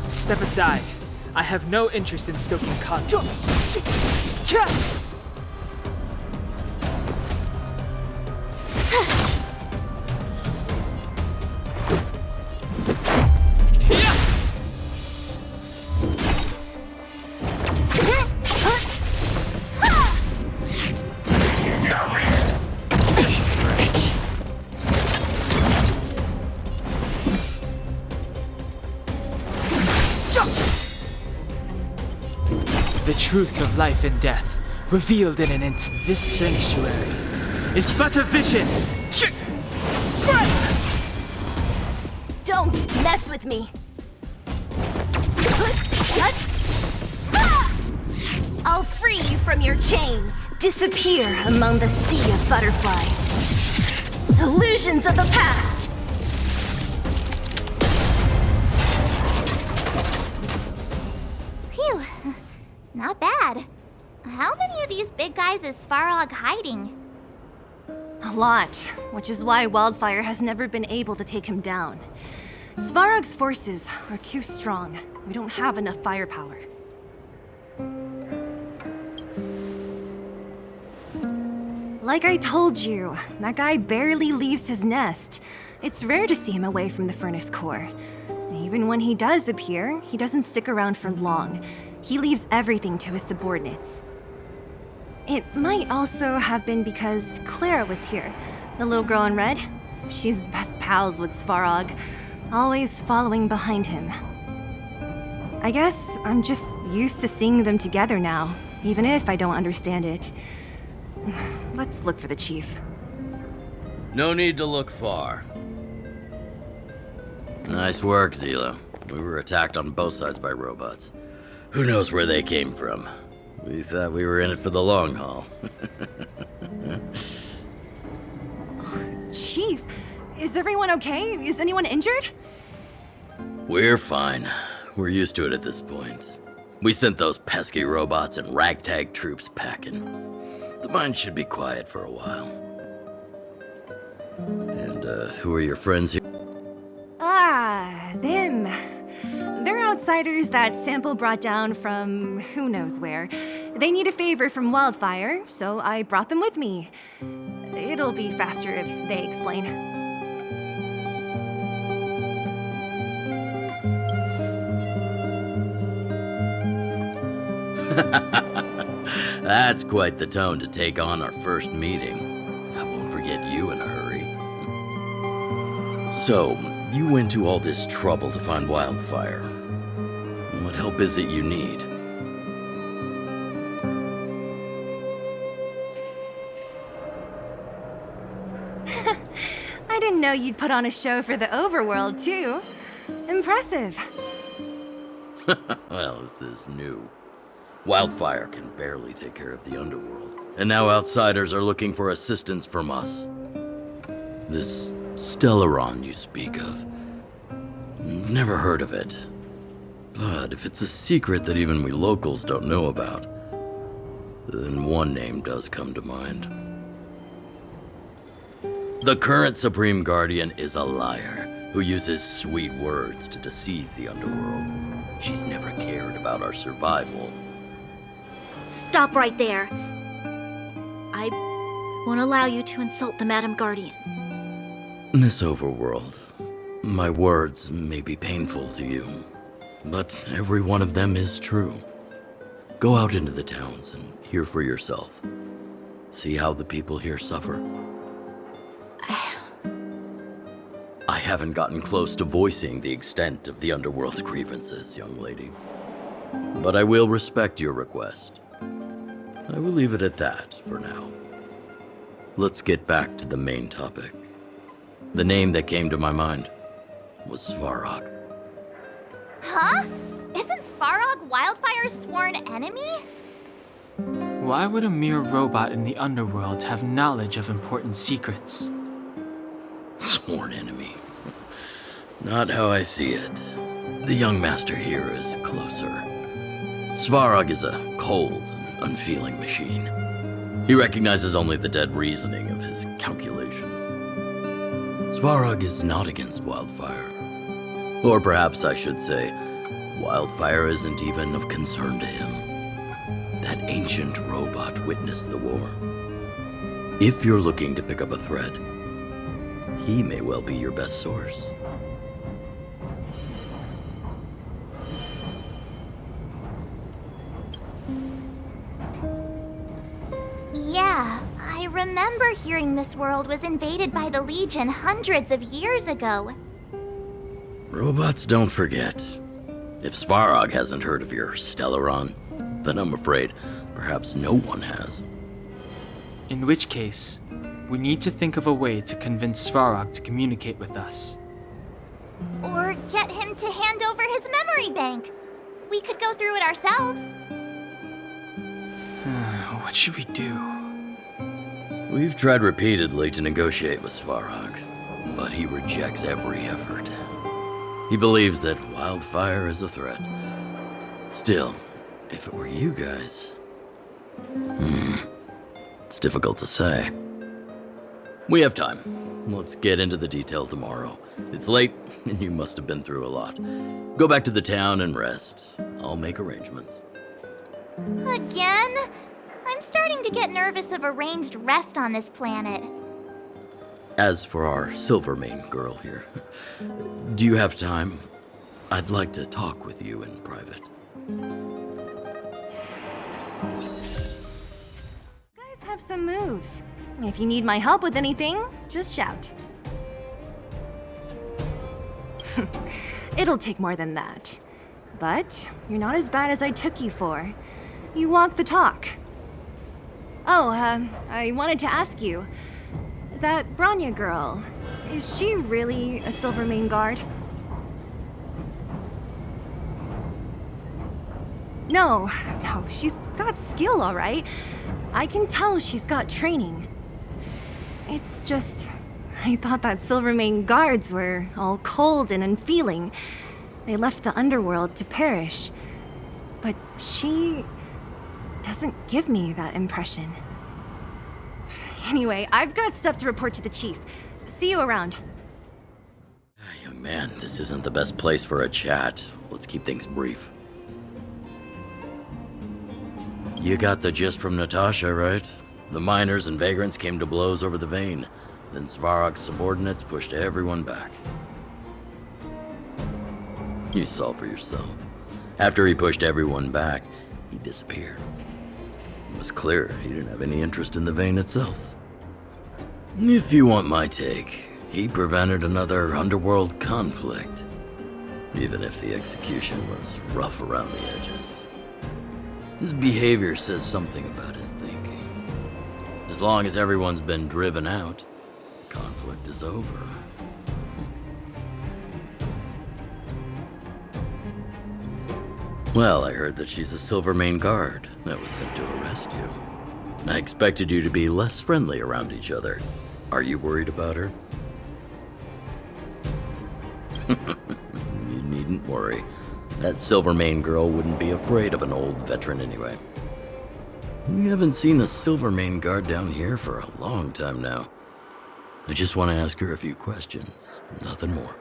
Step aside. I have no interest in stoking conflict. The truth of life and death, revealed in an instant. This sanctuary is but a vision. Don't mess with me! I'll free you from your chains! Disappear among the sea of butterflies. Illusions of the past! Phew. Not bad. How many of these big guys is Svarog hiding? A lot, which is why Wildfire has never been able to take him down. Svarog's forces are too strong. We don't have enough firepower. Like I told you, that guy barely leaves his nest. It's rare to see him away from the furnace core. Even when he does appear, he doesn't stick around for long. He leaves everything to his subordinates. It might also have been because Clara was here, the little girl in red. She's best pals with Svarog, always following behind him. I guess I'm just used to seeing them together now, even if I don't understand it. Let's look for the chief. No need to look far. Nice work, Zilo. We were attacked on both sides by robots. Who knows where they came from? We thought we were in it for the long haul. Chief, is everyone okay? Is anyone injured? We're fine. We're used to it at this point. We sent those pesky robots and ragtag troops packing. The mine should be quiet for a while. And, who are your friends here? Ah, them. They're outsiders that Sample brought down from who knows where. They need a favor from Wildfire, so I brought them with me. It'll be faster if they explain. That's quite the tone to take on our first meeting. I won't forget you in a hurry. So, you went to all this trouble to find Wildfire. What help is it you need? I didn't know you'd put on a show for the overworld, too. Impressive. Well, this is new. Wildfire can barely take care of the underworld, and now outsiders are looking for assistance from us. This Stellaron you speak of, Never heard of it. But if it's a secret that even we locals don't know about, then one name does come to mind. The current Supreme Guardian is a liar who uses sweet words to deceive the underworld. She's never cared about our survival. Stop right there. I won't allow you to insult the Madam Guardian. Miss Overworld, my words may be painful to you, but every one of them is true. Go out into the towns and hear for yourself. See how the people here suffer. I haven't gotten close to voicing the extent of the underworld's grievances, young lady. But I will respect your request. I will leave it at that for now. Let's get back to the main topic. The name that came to my mind was Svarog. Huh? Isn't Svarog Wildfire's sworn enemy? Why would a mere robot in the underworld have knowledge of important secrets? Sworn enemy. Not how I see it. The young master here is closer. Svarog is a cold and unfeeling machine. He recognizes only the dead reasoning of his calculations. Svarog is not against Wildfire. Or perhaps I should say, Wildfire isn't even of concern to him. That ancient robot witnessed the war. If you're looking to pick up a thread, he may well be your best source. Yeah, I remember hearing this world was invaded by the Legion hundreds of years ago. Robots don't forget. If Svarog hasn't heard of your Stellaron, then I'm afraid perhaps no one has. In which case, we need to think of a way to convince Svarog to communicate with us. Or get him to hand over his memory bank. We could go through it ourselves. What should we do? We've tried repeatedly to negotiate with Svarog, but he rejects every effort. He believes that Wildfire is a threat. Still, if it were you guys... it's difficult to say. We have time. Let's get into the detail tomorrow. It's late, and you must have been through a lot. Go back to the town and rest. I'll make arrangements. Again? I'm starting to get nervous of arranged rest on this planet. As for our Silvermane girl here, do you have time? I'd like to talk with you in private. You guys have some moves. If you need my help with anything, just shout. It'll take more than that. But you're not as bad as I took you for. You walk the talk. Oh, I wanted to ask you. That Bronya girl, is she really a Silvermane guard? No, she's got skill, all right. I can tell she's got training. It's just, I thought that Silvermane guards were all cold and unfeeling. They left the underworld to perish. But she doesn't give me that impression. Anyway, I've got stuff to report to the chief. See you around. Young man, this isn't the best place for a chat. Let's keep things brief. You got the gist from Natasha, right? The miners and vagrants came to blows over the vein. Then Svarog's subordinates pushed everyone back. You saw for yourself. After he pushed everyone back, he disappeared. It was clear he didn't have any interest in the vein itself. If you want my take, he prevented another underworld conflict, even if the execution was rough around the edges. His behavior says something about his thinking. As long as everyone's been driven out, the conflict is over. Well, I heard that she's a Silvermane guard that was sent to arrest you. I expected you to be less friendly around each other. Are you worried about her? worry. That Silvermane girl wouldn't be afraid of an old veteran anyway. We haven't seen a Silvermane guard down here for a long time now. I just want to ask her a few questions, nothing more.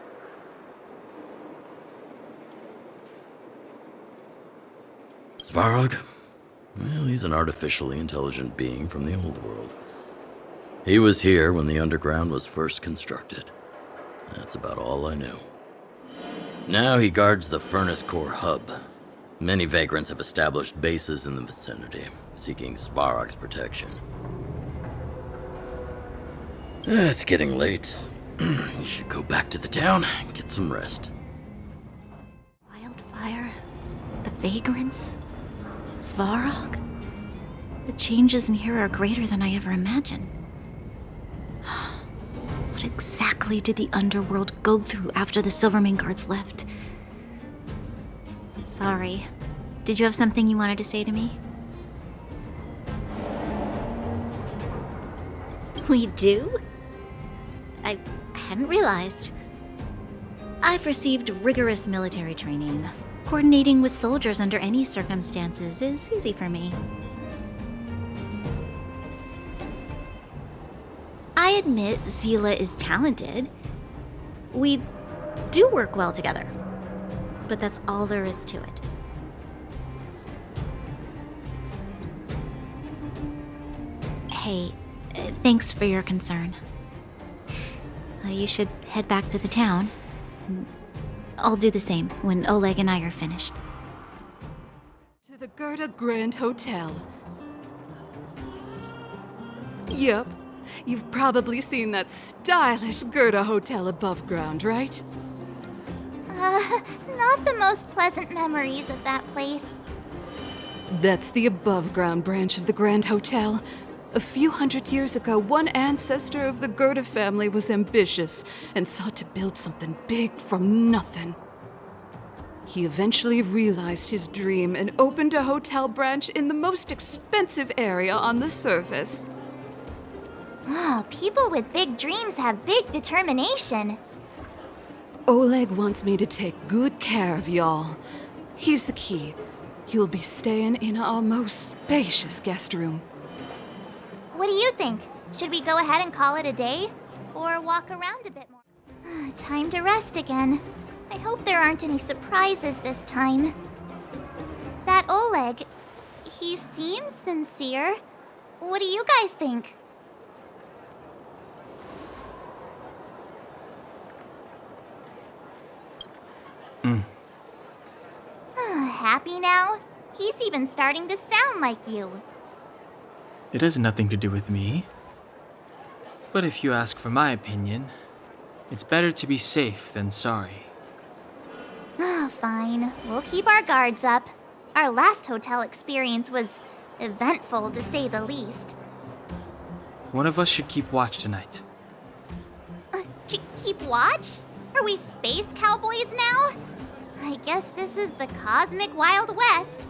Svarog? Well, he's an artificially intelligent being from the old world. He was here when the underground was first constructed. That's about all I know. Now he guards the Furnace Core hub. Many vagrants have established bases in the vicinity, seeking Svarog's protection. It's getting late. You should go back to the town and get some rest. Wildfire? The vagrants? Svarog? The changes in here are greater than I ever imagined. What exactly did the underworld go through after the Silvermane guards left? Sorry. Did you have something you wanted to say to me? We do? I hadn't realized. I've received rigorous military training. Coordinating with soldiers under any circumstances is easy for me. I admit Zila is talented. We do work well together. But that's all there is to it. Hey, thanks for your concern. You should head back to the town. I'll do the same when Oleg and I are finished. To the Gerda Grand Hotel. Yep. You've probably seen that stylish Gerda Hotel above ground, right? Not the most pleasant memories of that place. That's the above-ground branch of the Grand Hotel. A few hundred years ago, one ancestor of the Gerda family was ambitious and sought to build something big from nothing. He eventually realized his dream and opened a hotel branch in the most expensive area on the surface. Oh, people with big dreams have big determination. Oleg wants me to take good care of y'all. Here's the key. You'll be staying in our most spacious guest room. What do you think? Should we go ahead and call it a day? Or walk around a bit more? Time to rest again. I hope there aren't any surprises this time. That Oleg, he seems sincere. What do you guys think? Happy now? He's even starting to sound like you. It has nothing to do with me. But if you ask for my opinion, it's better to be safe than sorry. Fine. We'll keep our guards up. Our last hotel experience was eventful, to say the least. One of us should keep watch tonight. Keep watch? Are we space cowboys now? I guess this is the cosmic Wild West.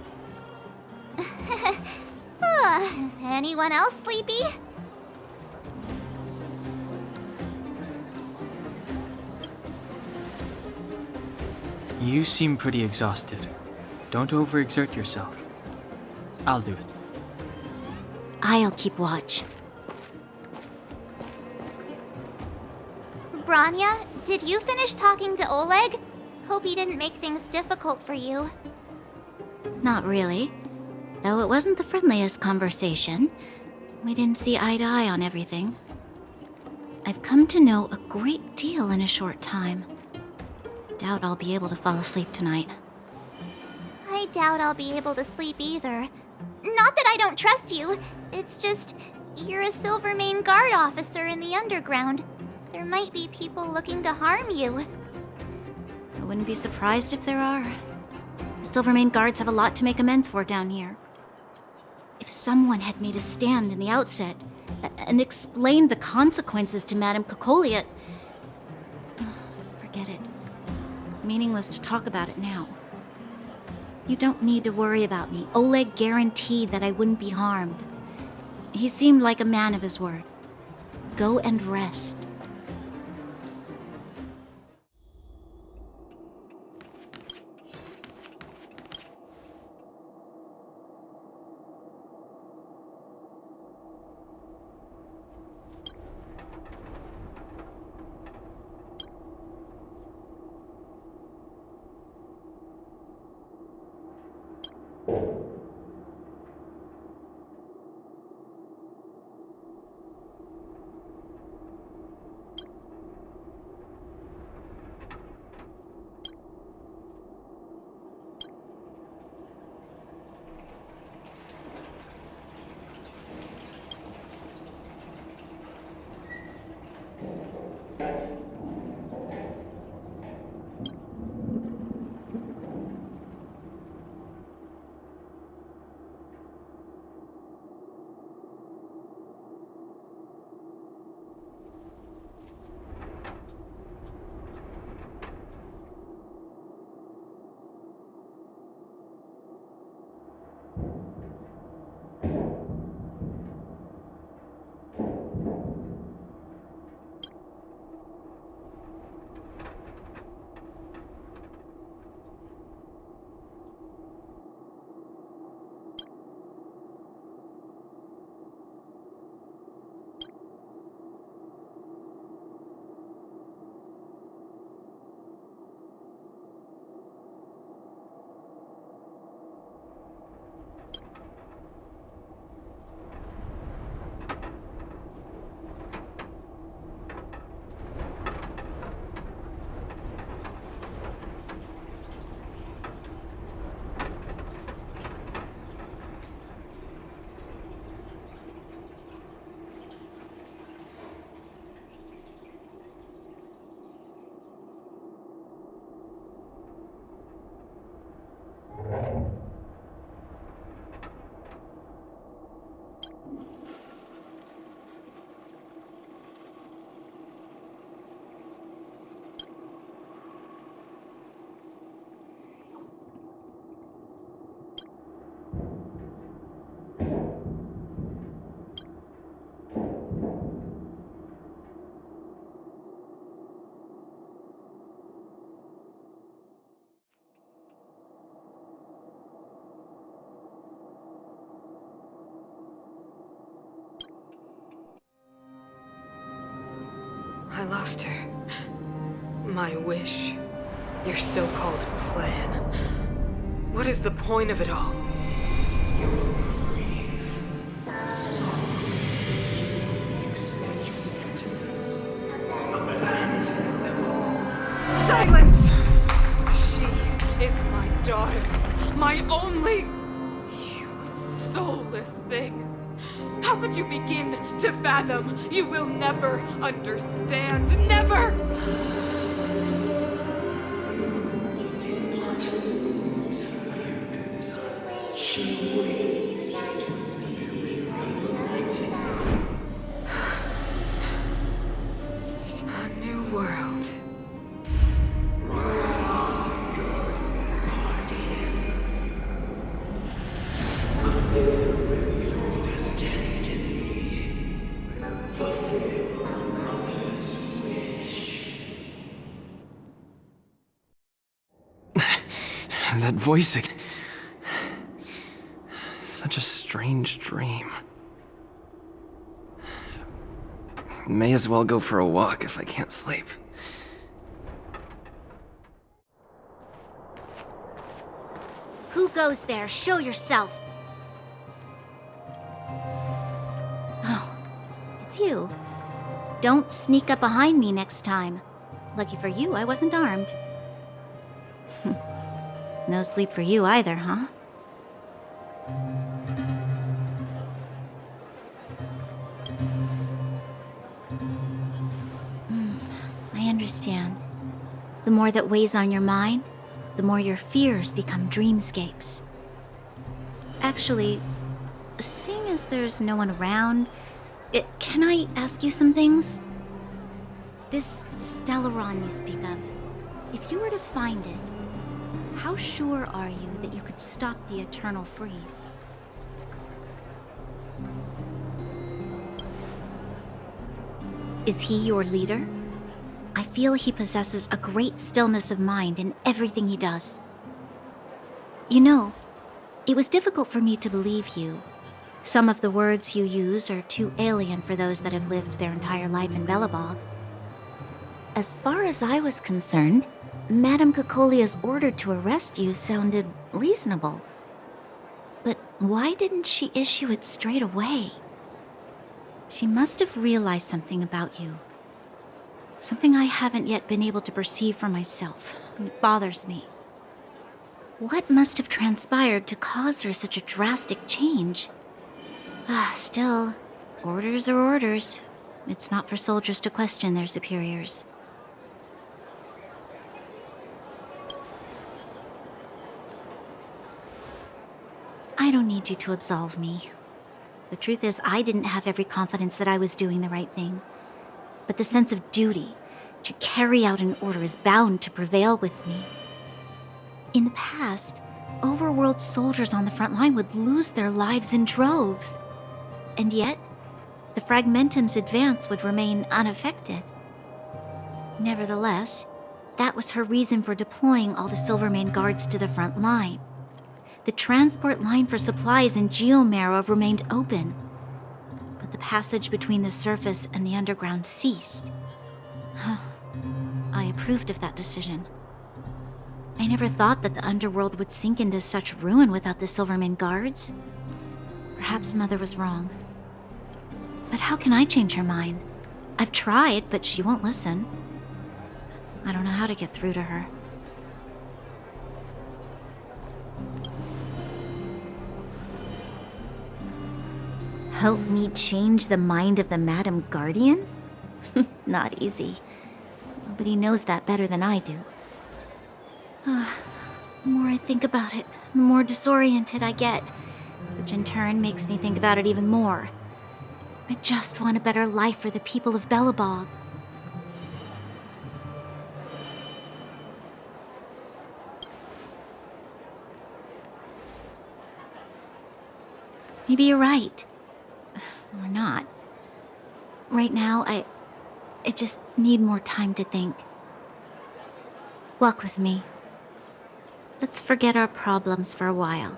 Anyone else sleepy? You seem pretty exhausted. Don't overexert yourself. I'll do it. I'll keep watch. Branya, did you finish talking to Oleg? Hope he didn't make things difficult for you. Not really. Though it wasn't the friendliest conversation. We didn't see eye to eye on everything. I've come to know a great deal in a short time. Doubt I'll be able to fall asleep tonight. I doubt I'll be able to sleep either. Not that I don't trust you. It's just, you're a Silvermane guard officer in the underground. There might be people looking to harm you. I wouldn't be surprised if there are. The Silvermane guards have a lot to make amends for down here. If someone had made a stand in the outset and explained the consequences to Madame Cocolia... Forget it. It's meaningless to talk about it now. You don't need to worry about me. Oleg guaranteed that I wouldn't be harmed. He seemed like a man of his word. Go and rest. I lost her. My wish. Your so-called plan. What is the point of it all? Silence! She is my daughter. My only... You soulless thing. How could you begin to fathom? You will never understand. Never! She waits to be reunited. A new world. Rise, God's guardian. Fulfill your destiny. Fulfill a mother's wish. That voice again. Such a strange dream. May as well go for a walk if I can't sleep. Who goes there? Show yourself. Oh, it's you. Don't sneak up behind me next time. Lucky for you, I wasn't armed. No sleep for you either, huh? I understand. The more that weighs on your mind, the more your fears become dreamscapes. Actually, seeing as there's no one around, can I ask you some things? This Stellaron you speak of, if you were to find it, how sure are you that you could stop the eternal freeze? Is he your leader? I feel he possesses a great stillness of mind in everything he does. You know, it was difficult for me to believe you. Some of the words you use are too alien for those that have lived their entire life in Belobog. As far as I was concerned, Madame Cocolia's order to arrest you sounded reasonable. But why didn't she issue it straight away? She must have realized something about you. Something I haven't yet been able to perceive for myself. It bothers me. What must have transpired to cause her such a drastic change? Still, orders are orders. It's not for soldiers to question their superiors. I don't need you to absolve me. The truth is, I didn't have every confidence that I was doing the right thing. But the sense of duty to carry out an order is bound to prevail with me. In the past, overworld soldiers on the front line would lose their lives in droves. And yet, the Fragmentum's advance would remain unaffected. Nevertheless, that was her reason for deploying all the Silvermane guards to the front line. The transport line for supplies in Geomarrow remained open, but the passage between the surface and the underground ceased. I approved of that decision. I never thought that the underworld would sink into such ruin without the Silvermane guards. Perhaps Mother was wrong. But how can I change her mind? I've tried, but she won't listen. I don't know how to get through to her. Help me change the mind of the Madam Guardian? Not easy. Nobody knows that better than I do. The more I think about it, the more disoriented I get, which in turn makes me think about it even more. I just want a better life for the people of Belobog. Maybe you're right. Or not. Right now, I just need more time to think. Walk with me. Let's forget our problems for a while.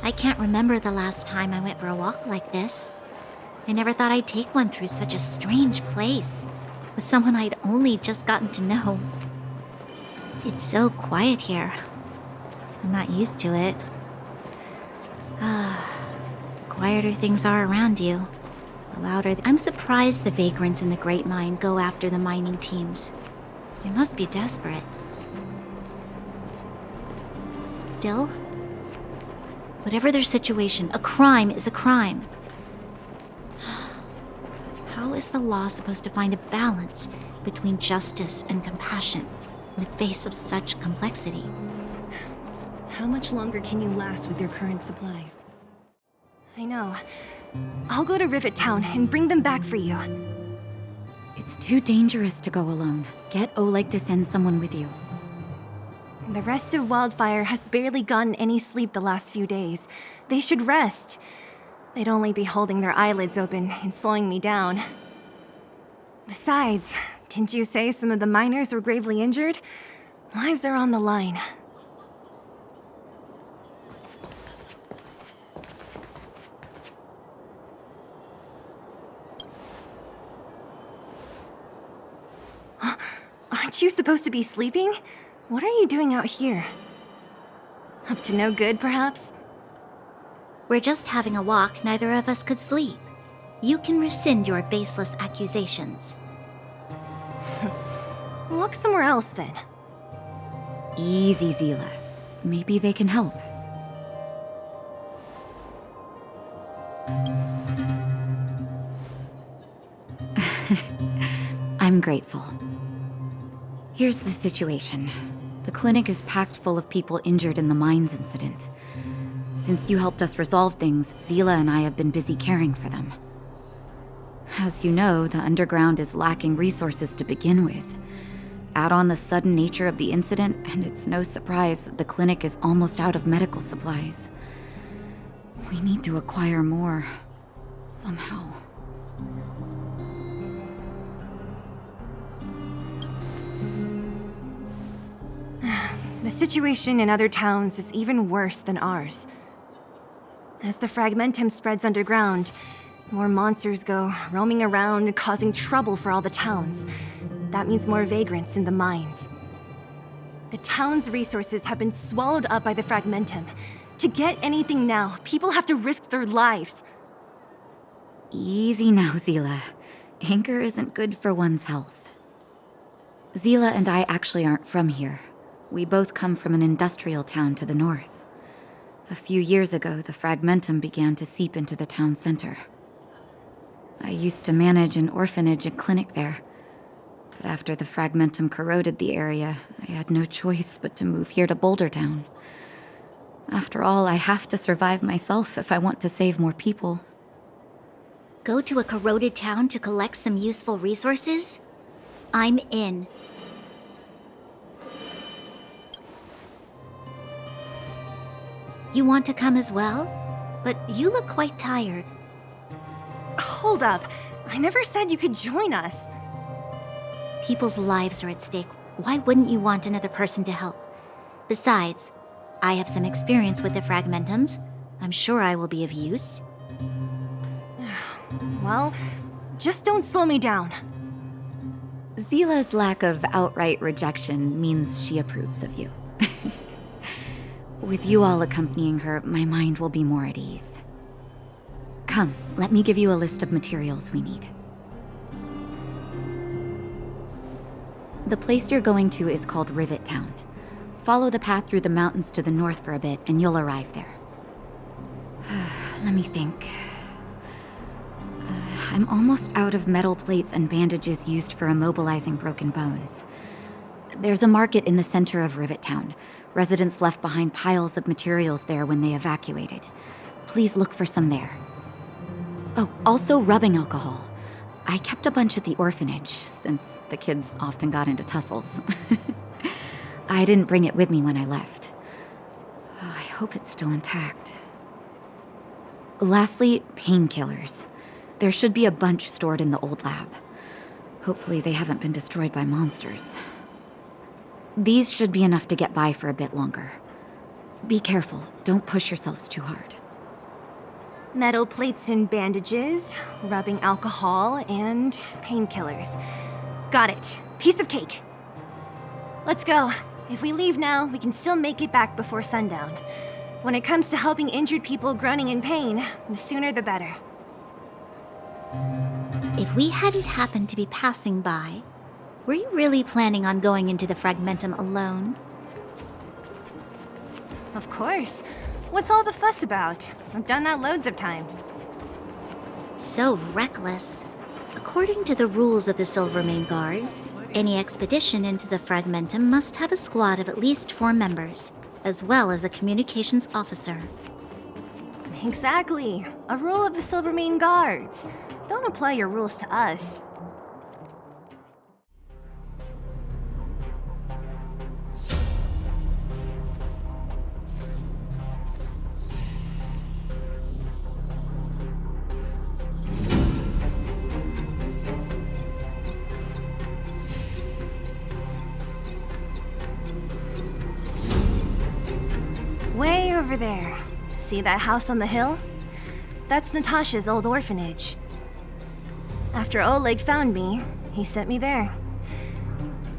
I can't remember the last time I went for a walk like this. I never thought I'd take one through such a strange place, with someone I'd only just gotten to know. It's so quiet here. I'm not used to it. The quieter things are around you, the louder. I'm surprised the vagrants in the Great Mine go after the mining teams. They must be desperate. Still, whatever their situation, a crime is a crime. How is the law supposed to find a balance between justice and compassion in the face of such complexity? How much longer can you last with your current supplies? I know. I'll go to Rivet Town and bring them back for you. It's too dangerous to go alone. Get Oleg to send someone with you. The rest of Wildfire has barely gotten any sleep the last few days. They should rest. They'd only be holding their eyelids open and slowing me down. Besides, didn't you say some of the miners were gravely injured? Lives are on the line. Aren't you supposed to be sleeping? What are you doing out here? Up to no good, perhaps? We're just having a walk, neither of us could sleep. You can rescind your baseless accusations. Walk somewhere else, then. Easy, Zila. Maybe they can help. I'm grateful. Here's the situation. The clinic is packed full of people injured in the mines incident. Since you helped us resolve things, Zila and I have been busy caring for them. As you know, the underground is lacking resources to begin with. Add on the sudden nature of the incident, and it's no surprise that the clinic is almost out of medical supplies. We need to acquire more, somehow. The situation in other towns is even worse than ours. As the Fragmentum spreads underground, More monsters go roaming around, causing trouble for all the towns. That means more vagrants in the mines. The town's resources have been swallowed up by the Fragmentum. To get anything now, people have to risk their lives. Easy now, Zila. Anger isn't good for one's health. Zila and I actually aren't from here. We both come from an industrial town to the north. A few years ago, the Fragmentum began to seep into the town center. I used to manage an orphanage and clinic there. But after the Fragmentum corroded the area, I had no choice but to move here to Boulder Town. After all, I have to survive myself if I want to save more people. Go to a corroded town to collect some useful resources? I'm in. You want to come as well? But you look quite tired. Hold up. I never said you could join us. People's lives are at stake. Why wouldn't you want another person to help? Besides, I have some experience with the Fragmentums. I'm sure I will be of use. Well, just don't slow me down. Zila's lack of outright rejection means she approves of you. With you all accompanying her, my mind will be more at ease. Come, let me give you a list of materials we need. The place you're going to is called Rivet Town. Follow the path through the mountains to the north for a bit, and you'll arrive there. Let me think. I'm almost out of metal plates and bandages used for immobilizing broken bones. There's a market in the center of Rivet Town. Residents left behind piles of materials there when they evacuated. Please look for some there. Oh, also rubbing alcohol. I kept a bunch at the orphanage, since the kids often got into tussles. I didn't bring it with me when I left. I hope it's still intact. Lastly, painkillers. There should be a bunch stored in the old lab. Hopefully they haven't been destroyed by monsters. These should be enough to get by for a bit longer. Be careful, don't push yourselves too hard. Metal plates and bandages, rubbing alcohol, and painkillers. Got it. Piece of cake. Let's go. If we leave now, we can still make it back before sundown. When it comes to helping injured people groaning in pain, the sooner the better. If we hadn't happened to be passing by, were you really planning on going into the Fragmentum alone? Of course. What's all the fuss about? I've done that loads of times. So reckless. According to the rules of the Silvermane Guards, any expedition into the Fragmentum must have a squad of at least 4 members, as well as a communications officer. Exactly. A rule of the Silvermane Guards. Don't apply your rules to us. Way over there. See that house on the hill? That's Natasha's old orphanage. After Oleg found me, he sent me there.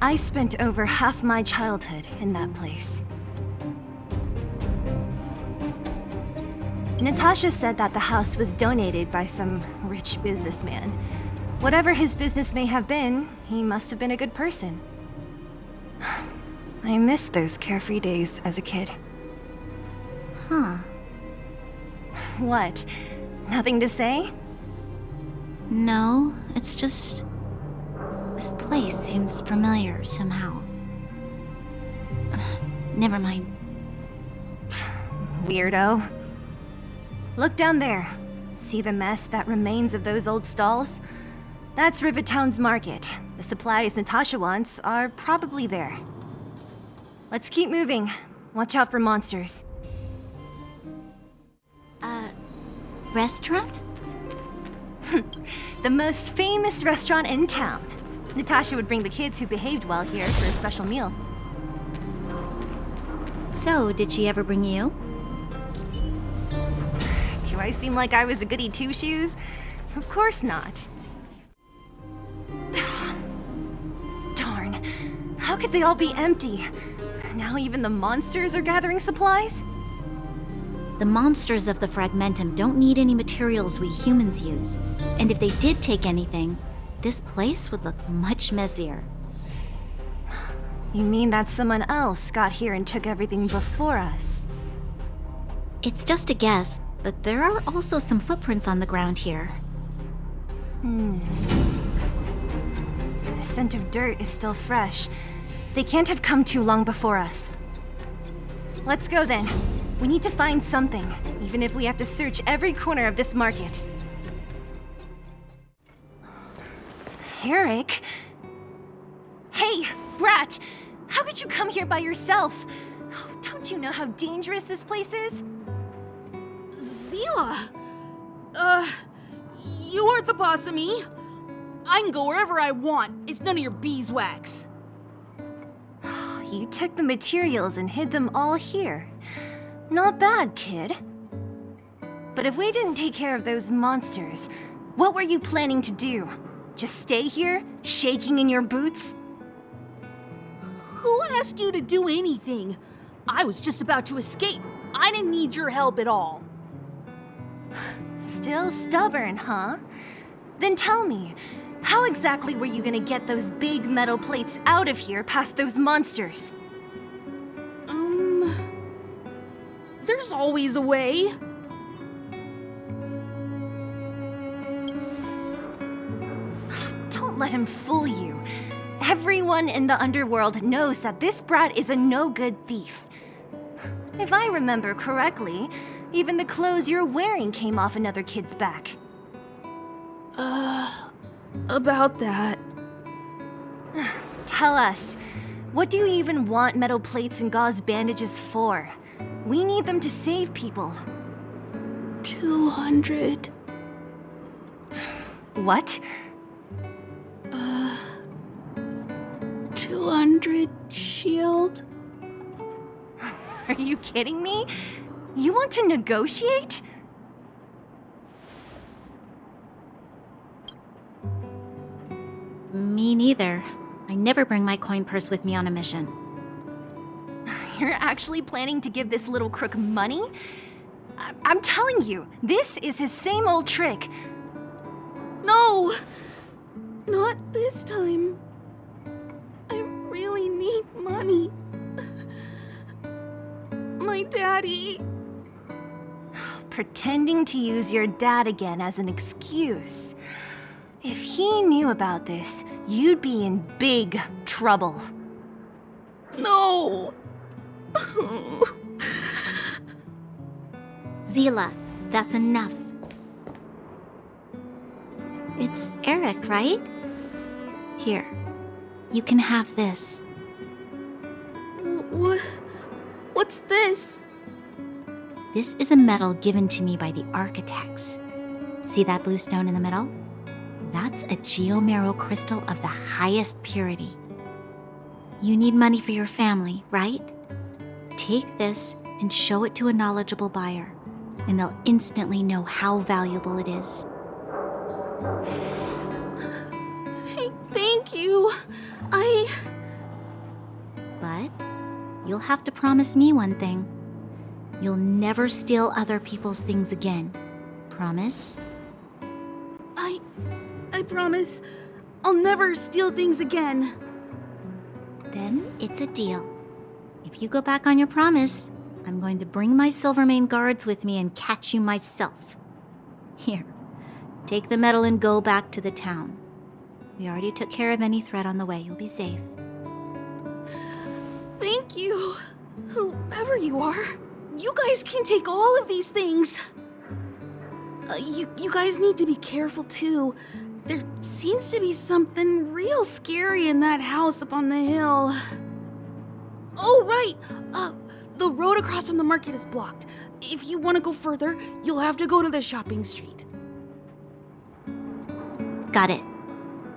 I spent over half my childhood in that place. Natasha said that the house was donated by some rich businessman. Whatever his business may have been, he must have been a good person. I miss those carefree days as a kid. Huh. What? Nothing to say? No, it's just... this place seems familiar somehow. Never mind. Weirdo. Look down there. See the mess that remains of those old stalls? That's Rivet Town's market. The supplies Natasha wants are probably there. Let's keep moving. Watch out for monsters. Restaurant? The most famous restaurant in town. Natasha would bring the kids who behaved well here for a special meal. So, did she ever bring you? Do I seem like I was a goody two-shoes? Of course not. Darn. How could they all be empty? Now even the monsters are gathering supplies? The monsters of the Fragmentum don't need any materials we humans use. And if they did take anything, this place would look much messier. You mean that someone else got here and took everything before us? It's just a guess, but there are also some footprints on the ground here. The scent of dirt is still fresh. They can't have come too long before us. Let's go then. We need to find something, even if we have to search every corner of this market. Eric? Hey, Brat! How could you come here by yourself? Oh, don't you know how dangerous this place is? Zila! You aren't the boss of me. I can go wherever I want. It's none of your beeswax. You took the materials and hid them all here. Not bad, kid. But if we didn't take care of those monsters, what were you planning to do? Just stay here, shaking in your boots? Who asked you to do anything? I was just about to escape. I didn't need your help at all. Still stubborn, huh? Then tell me, how exactly were you gonna get those big metal plates out of here past those monsters? There's always a way. Don't let him fool you. Everyone in the underworld knows that this brat is a no-good thief. If I remember correctly, even the clothes you're wearing came off another kid's back. About that. Tell us, what do you even want metal plates and gauze bandages for? We need them to save people. 200. What? 200 shield? Are you kidding me? You want to negotiate? Me neither. I never bring my coin purse with me on a mission. You're actually planning to give this little crook money? I'm telling you, this is his same old trick. No! Not this time. I really need money. My daddy. Pretending to use your dad again as an excuse. If he knew about this, you'd be in big trouble. No! Zila, that's enough. It's Eric, right? Here, you can have this. What's this? This is a medal given to me by the architects. See that blue stone in the middle? That's a geomarrow crystal of the highest purity. You need money for your family, right? Take this and show it to a knowledgeable buyer, and they'll instantly know how valuable it is. Thank you. But you'll have to promise me one thing. You'll never steal other people's things again. Promise? I promise. I'll never steal things again. Then it's a deal. If you go back on your promise, I'm going to bring my Silvermane guards with me and catch you myself. Here, take the medal and go back to the town. We already took care of any threat on the way. You'll be safe. Thank you, whoever you are. You guys can take all of these things. You guys need to be careful too. There seems to be something real scary in that house up on the hill. Oh, right. The road across from the market is blocked. If you want to go further, you'll have to go to the shopping street. Got it.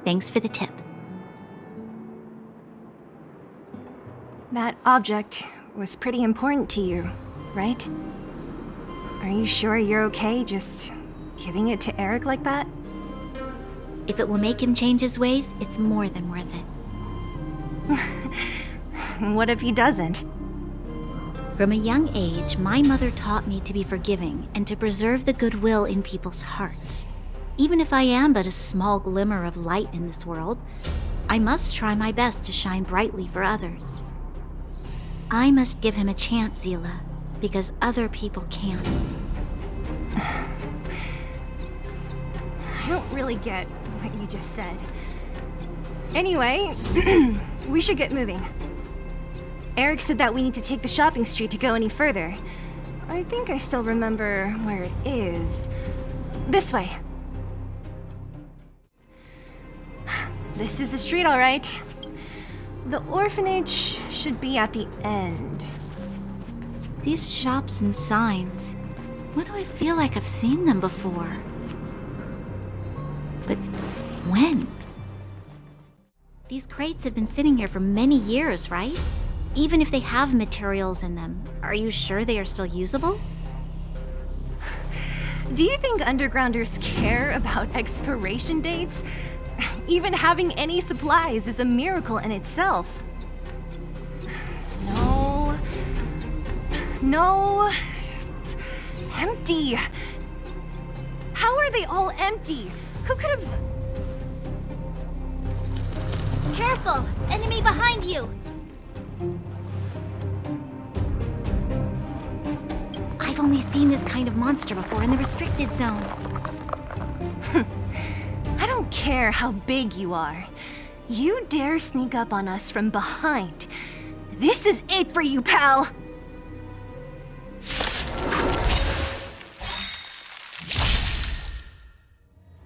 Thanks for the tip. That object was pretty important to you, right? Are you sure you're okay just giving it to Eric like that? If it will make him change his ways, it's more than worth it. What if he doesn't? From a young age, my mother taught me to be forgiving and to preserve the goodwill in people's hearts. Even if I am but a small glimmer of light in this world, I must try my best to shine brightly for others. I must give him a chance, Zila, because other people can't. I don't really get what you just said. Anyway, we should get moving. Eric said that we need to take the shopping street to go any further. I think I still remember where it is. This way. This is the street, all right. The orphanage should be at the end. These shops and signs, why do I feel like I've seen them before? But when? These crates have been sitting here for many years, right? Even if they have materials in them, are you sure they are still usable? Do you think undergrounders care about expiration dates? Even having any supplies is a miracle in itself. No. Empty. How are they all empty? Who could have... Careful! Enemy behind you! I've only seen this kind of monster before in the restricted zone. I don't care how big you are. You dare sneak up on us from behind. This is it for you, pal!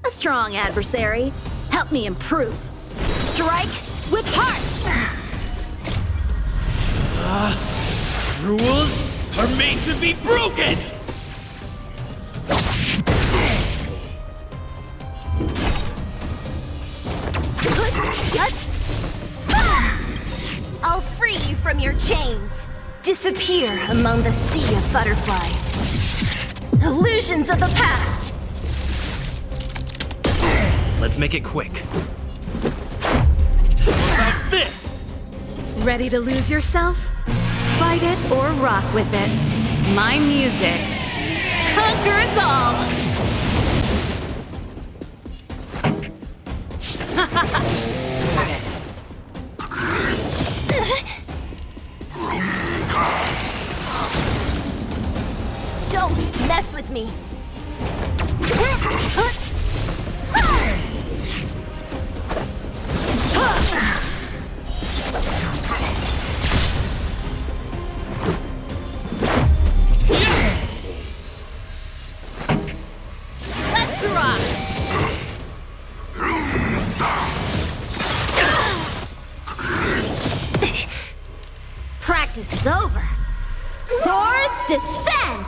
A strong adversary. Help me improve. Strike with heart! Rules are made to be broken! I'll free you from your chains. Disappear among the sea of butterflies. Illusions of the past! Let's make it quick. How about this? Ready to lose yourself? Fight it or rock with it. My music conquers all! Don't mess with me! Let's rock! Practice is over. Swords descend!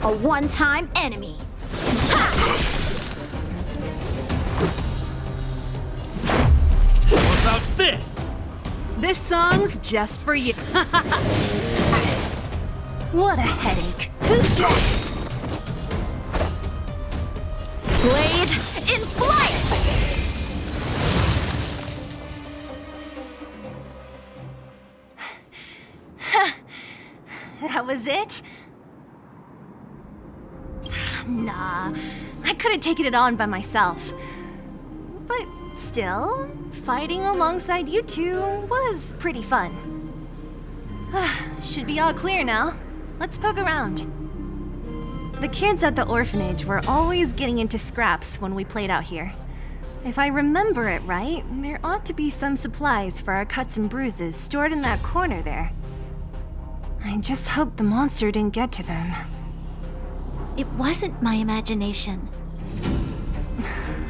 A one-time enemy. How about this? This song's just for you. What a headache. Who's next? Blade in flight! That was it? Nah, I could have taken it on by myself. But still, fighting alongside you two was pretty fun. Should be all clear now. Let's poke around. The kids at the orphanage were always getting into scraps when we played out here. If I remember it right, there ought to be some supplies for our cuts and bruises stored in that corner there. I just hope the monster didn't get to them. It wasn't my imagination.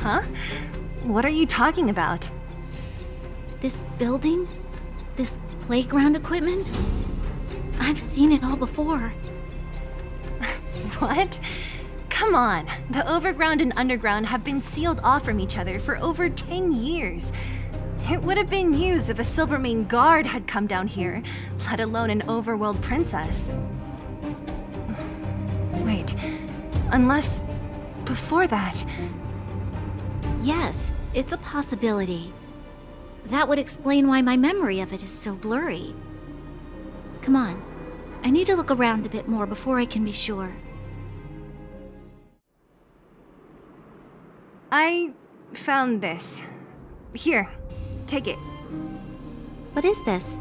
Huh? What are you talking about? This building? This playground equipment? I've seen it all before. What? Come on, the overground and underground have been sealed off from each other for over 10 years. It would have been news if a Silvermane guard had come down here, let alone an overworld princess. Wait, unless before that. Yes, it's a possibility. That would explain why my memory of it is so blurry. Come on, I need to look around a bit more before I can be sure. I found this. Here, take it. What is this?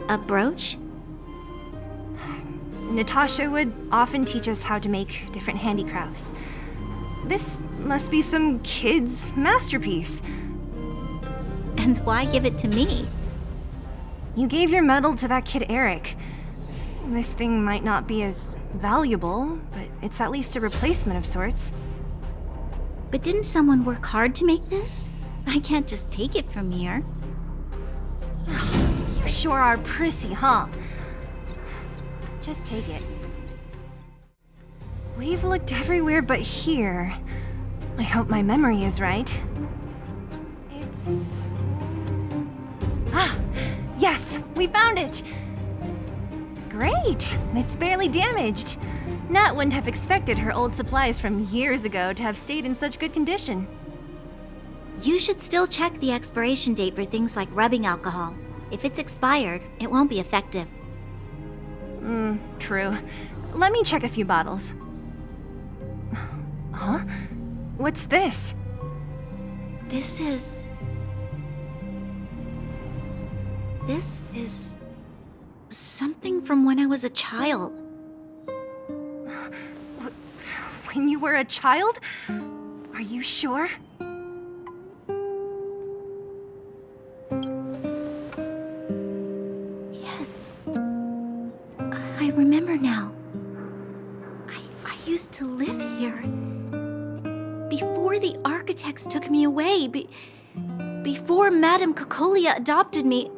A brooch? Natasha would often teach us how to make different handicrafts. This must be some kid's masterpiece. And why give it to me? You gave your medal to that kid Eric. This thing might not be as valuable, but it's at least a replacement of sorts. But didn't someone work hard to make this? I can't just take it from here. You sure are prissy, huh? Just take it. We've looked everywhere but here. I hope my memory is right. It's... Ah! Yes! We found it! Great! It's barely damaged. Nat wouldn't have expected her old supplies from years ago to have stayed in such good condition. You should still check the expiration date for things like rubbing alcohol. If it's expired, it won't be effective. True. Let me check a few bottles. Huh? What's this? This is something from when I was a child. When you were a child? Are you sure? Yes. I remember now. I used to live here. Before the architects took me away, before Madame Cocolia adopted me,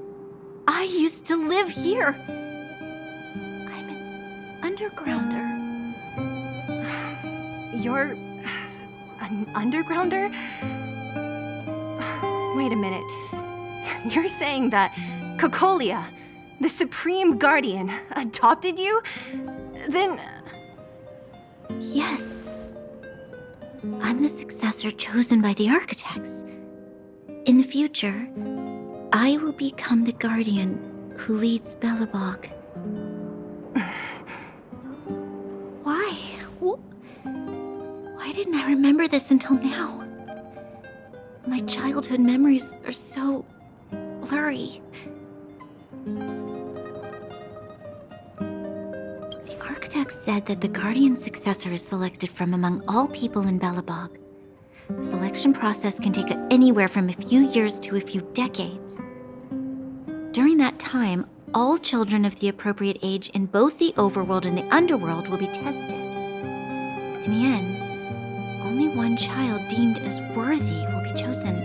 I used to live here. I'm an undergrounder. You're an undergrounder? Wait a minute. You're saying that Cocolia, the Supreme Guardian, adopted you? Then... Yes. I'm the successor chosen by the architects. In the future, I will become the guardian who leads Belobog. Why? Why didn't I remember this until now? My childhood memories are so blurry. The architects said that the guardian successor is selected from among all people in Belobog. The selection process can take anywhere from a few years to a few decades. During that time, all children of the appropriate age in both the overworld and the underworld will be tested. In the end, only one child deemed as worthy will be chosen.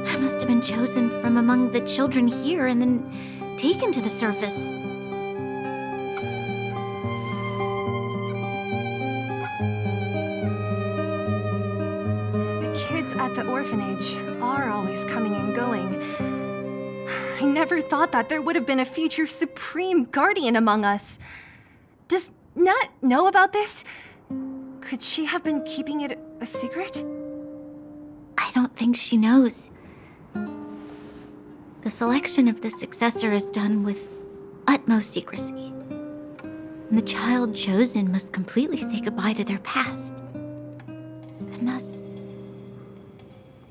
I must have been chosen from among the children here and then taken to the surface. At the orphanage are always coming and going. I never thought that there would have been a future Supreme Guardian among us. Does Nat know about this? Could she have been keeping it a secret? I don't think she knows. The selection of the successor is done with utmost secrecy. And the child chosen must completely say goodbye to their past. And thus,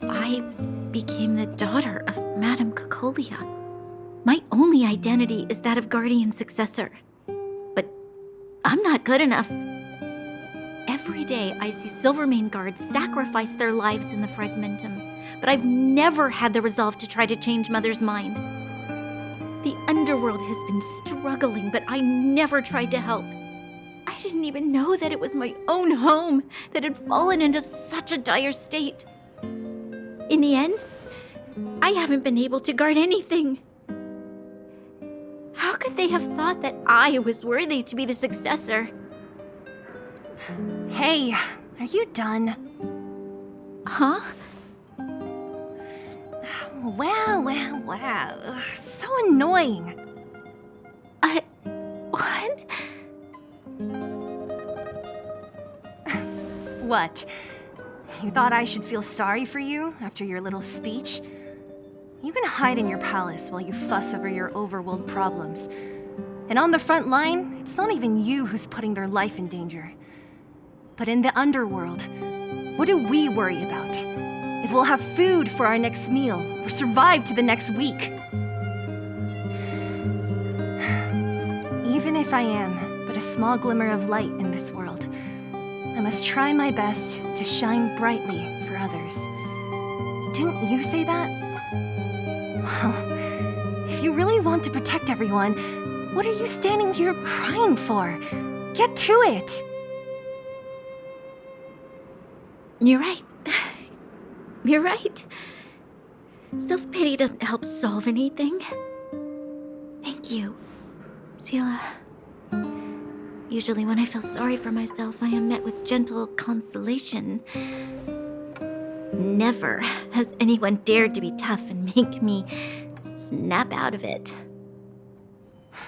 I became the daughter of Madame Cocolia. My only identity is that of guardian successor. But I'm not good enough. Every day I see Silvermane guards sacrifice their lives in the Fragmentum, but I've never had the resolve to try to change Mother's mind. The underworld has been struggling, but I never tried to help. I didn't even know that it was my own home that had fallen into such a dire state. In the end, I haven't been able to guard anything. How could they have thought that I was worthy to be the successor? Hey, are you done? Huh? Wow. Ugh, so annoying. What? What? You thought I should feel sorry for you after your little speech? You can hide in your palace while you fuss over your overworld problems. And on the front line, it's not even you who's putting their life in danger. But in the underworld, what do we worry about? If we'll have food for our next meal, or survive to the next week. Even if I am but a small glimmer of light in this world, I must try my best to shine brightly for others. Didn't you say that? Well, if you really want to protect everyone, what are you standing here crying for? Get to it! You're right. You're right. Self-pity doesn't help solve anything. Thank you, Sela. Usually when I feel sorry for myself, I am met with gentle consolation. Never has anyone dared to be tough and make me snap out of it.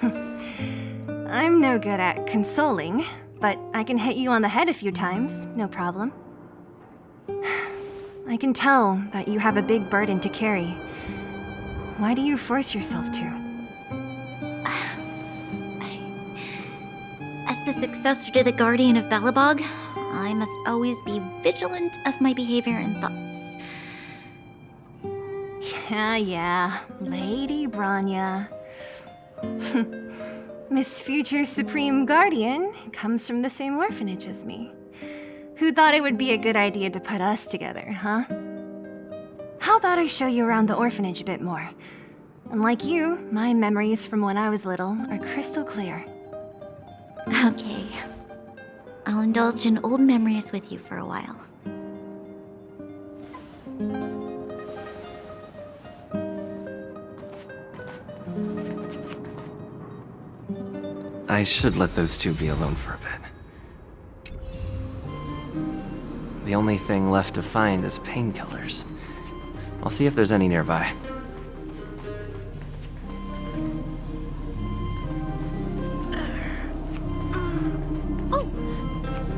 I'm no good at consoling, but I can hit you on the head a few times, no problem. I can tell that you have a big burden to carry. Why do you force yourself to? As the successor to the Guardian of Balabog, I must always be vigilant of my behavior and thoughts. Yeah, Lady Bronya. Miss Future Supreme Guardian comes from the same orphanage as me. Who thought it would be a good idea to put us together, huh? How about I show you around the orphanage a bit more? Unlike you, my memories from when I was little are crystal clear. Okay. I'll indulge in old memories with you for a while. I should let those two be alone for a bit. The only thing left to find is painkillers. I'll see if there's any nearby. Oh,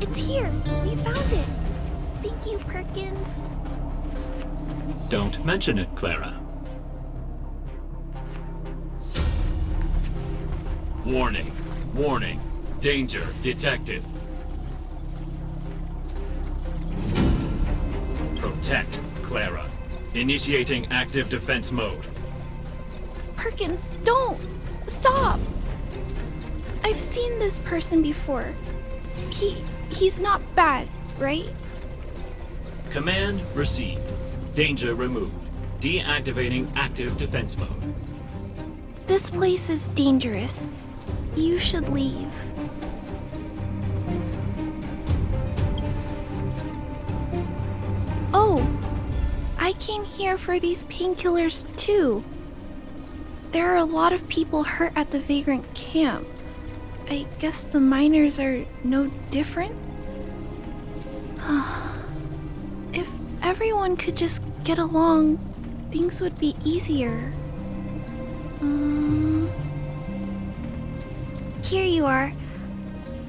it's here. We found it. Thank you, Perkins. Don't mention it, Clara. Warning. Warning. Danger detected. Protect, Clara. Initiating active defense mode. Perkins, don't! Stop! I've seen this person before. He's not bad, right? Command received. Danger removed. Deactivating active defense mode. This place is dangerous. You should leave. Oh, I came here for these painkillers too. There are a lot of people hurt at the Vagrant camp. I guess the miners are no different? If everyone could just get along, things would be easier. Here you are.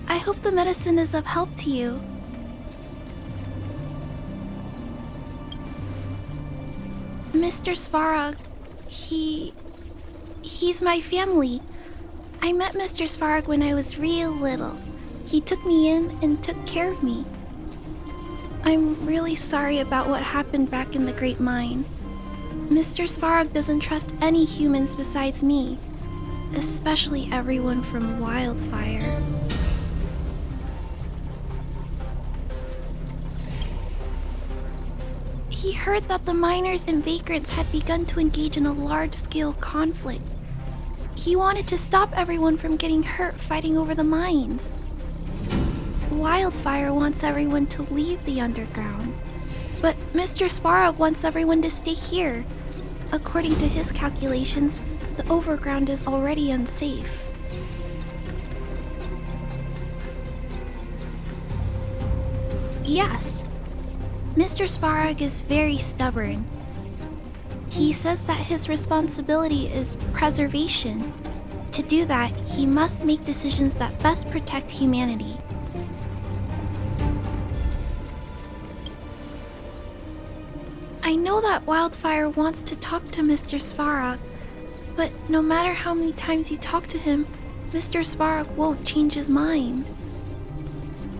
I hope the medicine is of help to you. Mr. Svarog, he's my family. I met Mr. Svarog when I was real little. He took me in and took care of me. I'm really sorry about what happened back in the Great Mine. Mr. Svarog doesn't trust any humans besides me, especially everyone from Wildfire. He heard that the miners and vagrants had begun to engage in a large-scale conflict. He wanted to stop everyone from getting hurt fighting over the mines. Wildfire wants everyone to leave the underground, but Mr. Svarog wants everyone to stay here. According to his calculations, the overground is already unsafe. Yes, Mr. Svarog is very stubborn. He says that his responsibility is preservation. To do that, he must make decisions that best protect humanity. I know that Wildfire wants to talk to Mr. Svarog, but no matter how many times you talk to him, Mr. Svarog won't change his mind.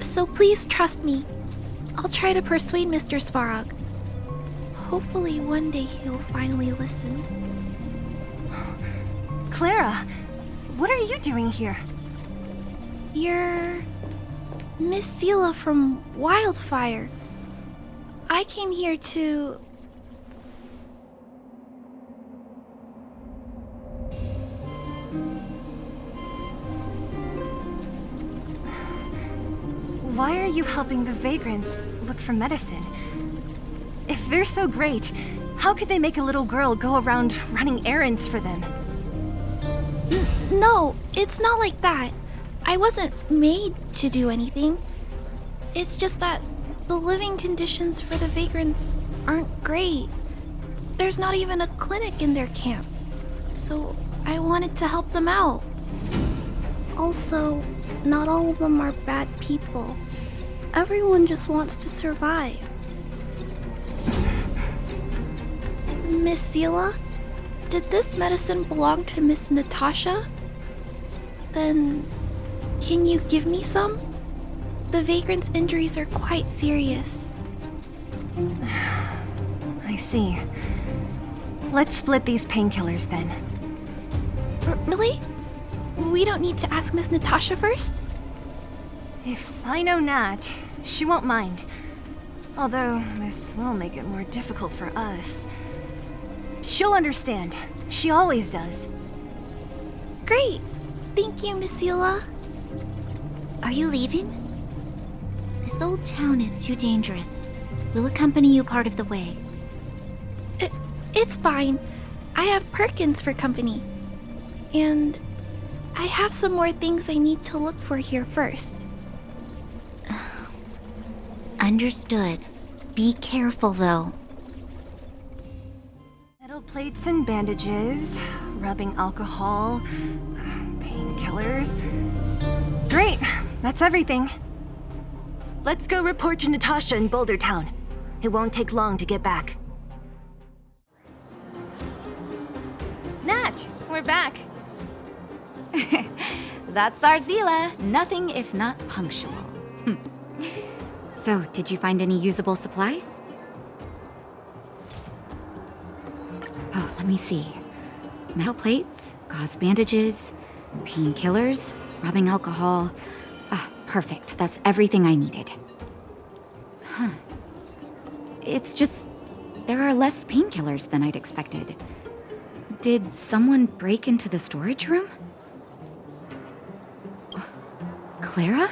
So please trust me. I'll try to persuade Mr. Svarog. Hopefully one day he'll finally listen. Clara, what are you doing here? You're Miss Sela from Wildfire. I came here to... Why are you helping the vagrants look for medicine? If they're so great, how could they make a little girl go around running errands for them? No, it's not like that. I wasn't made to do anything. It's just that the living conditions for the vagrants aren't great. There's not even a clinic in their camp. So I wanted to help them out. Also, not all of them are bad people. Everyone just wants to survive. Miss Sela, did this medicine belong to Miss Natasha? Then, can you give me some? The vagrant's injuries are quite serious. I see. Let's split these painkillers then. Really? We don't need to ask Miss Natasha first? If I know Nat, she won't mind. Although, this will make it more difficult for us. She'll understand. She always does. Great! Thank you, Miss Sela. Are you leaving? This old town is too dangerous. We'll accompany you part of the way. It's fine. I have Perkins for company. And I have some more things I need to look for here first. Understood. Be careful, though. Metal plates and bandages, rubbing alcohol, painkillers. Great! That's everything. Let's go report to Natasha in Boulder Town. It won't take long to get back. Nat, we're back. That's our Zila. Nothing if not punctual. So, did you find any usable supplies? Oh, let me see. Metal plates, gauze bandages, painkillers, rubbing alcohol. Perfect. That's everything I needed. Huh. It's just... there are less painkillers than I'd expected. Did someone break into the storage room? Clara?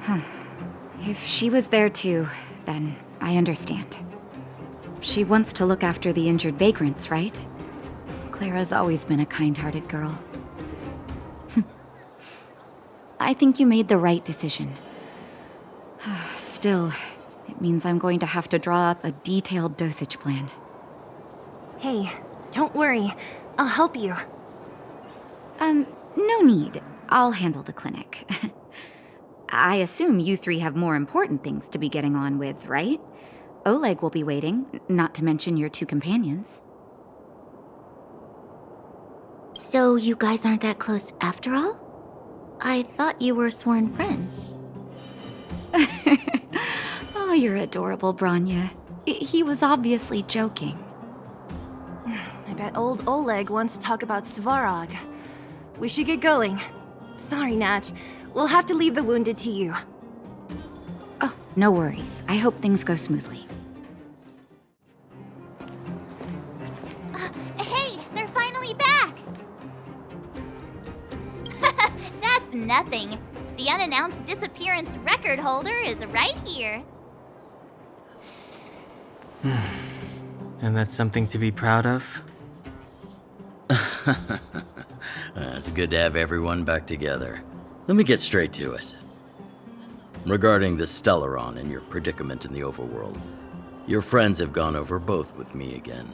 Huh. If she was there too, then I understand. She wants to look after the injured vagrants, right? Clara's always been a kind-hearted girl. I think you made the right decision. Still, it means I'm going to have to draw up a detailed dosage plan. Hey, don't worry. I'll help you. No need. I'll handle the clinic. I assume you three have more important things to be getting on with, right? Oleg will be waiting, not to mention your two companions. So you guys aren't that close after all? I thought you were sworn friends. Oh, you're adorable, Branya. He was obviously joking. I bet old Oleg wants to talk about Svarog. We should get going. Sorry, Nat. We'll have to leave the wounded to you. Oh, no worries. I hope things go smoothly. Hey, they're finally back! That's nothing. The unannounced disappearance record holder is right here. And that's something to be proud of? It's good to have everyone back together. Let me get straight to it. Regarding the Stellaron and your predicament in the overworld, Your friends have gone over both with me again.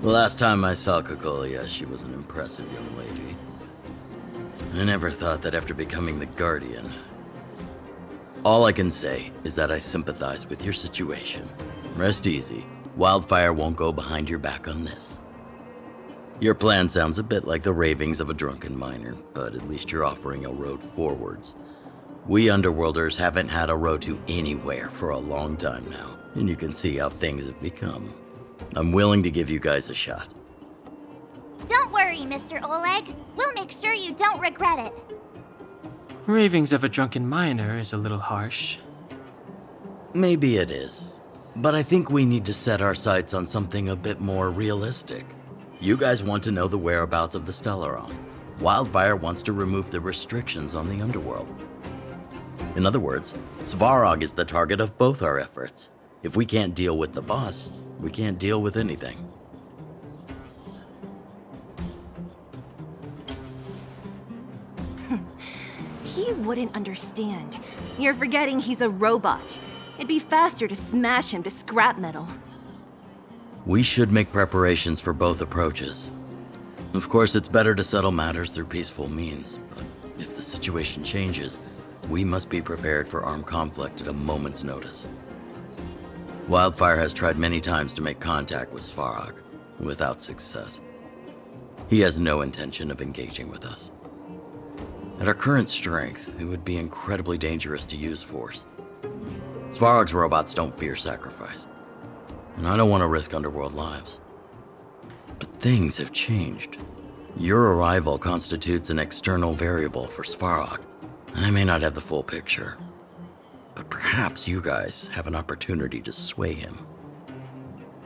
The last time I saw Kokolia, she was an impressive young lady. I never thought that after becoming the Guardian. All I can say is that I sympathize with your situation. Rest easy. Wildfire won't go behind your back on this. Your plan sounds a bit like the ravings of a drunken miner, but at least you're offering a road forwards. We Underworlders haven't had a road to anywhere for a long time now, and you can see how things have become. I'm willing to give you guys a shot. Don't worry, Mr. Oleg. We'll make sure you don't regret it. Ravings of a drunken miner is a little harsh. Maybe it is, but I think we need to set our sights on something a bit more realistic. You guys want to know the whereabouts of the Stellaron. Wildfire wants to remove the restrictions on the Underworld. In other words, Svarog is the target of both our efforts. If we can't deal with the boss, we can't deal with anything. He wouldn't understand. You're forgetting he's a robot. It'd be faster to smash him to scrap metal. We should make preparations for both approaches. Of course, it's better to settle matters through peaceful means, but if the situation changes, we must be prepared for armed conflict at a moment's notice. Wildfire has tried many times to make contact with Svarog, without success. He has no intention of engaging with us. At our current strength, it would be incredibly dangerous to use force. Svarog's robots don't fear sacrifice, and I don't want to risk Underworld lives. But things have changed. Your arrival constitutes an external variable for Svarog. I may not have the full picture, but perhaps you guys have an opportunity to sway him.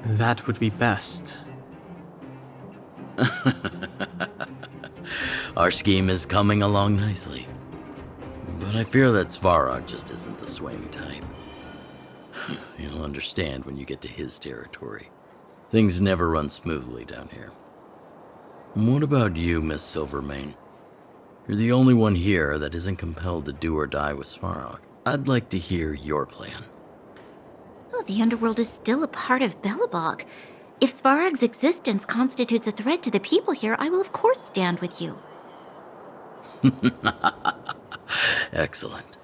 That would be best. Our scheme is coming along nicely, but I fear that Svarog just isn't the swaying type. You'll understand when you get to his territory. Things never run smoothly down here. And what about you, Miss Silvermane? You're the only one here that isn't compelled to do or die with Svarog. I'd like to hear your plan. Oh, the Underworld is still a part of Belobog. If Svarog's existence constitutes a threat to the people here, I will of course stand with you. Excellent.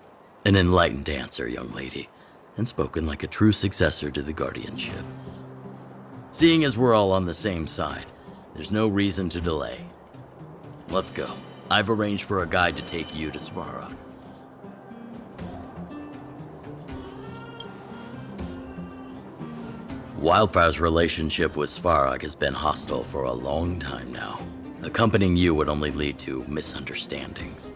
An enlightened answer, young lady, and spoken like a true successor to the guardianship. Seeing as we're all on the same side, there's no reason to delay. Let's go. I've arranged for a guide to take you to Svarog. Wildfire's relationship with Svarog has been hostile for a long time now. Accompanying you would only lead to misunderstandings.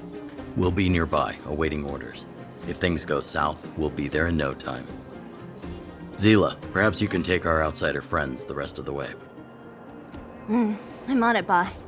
We'll be nearby, awaiting orders. If things go south, we'll be there in no time. Zila, perhaps you can take our outsider friends the rest of the way. I'm on it, boss.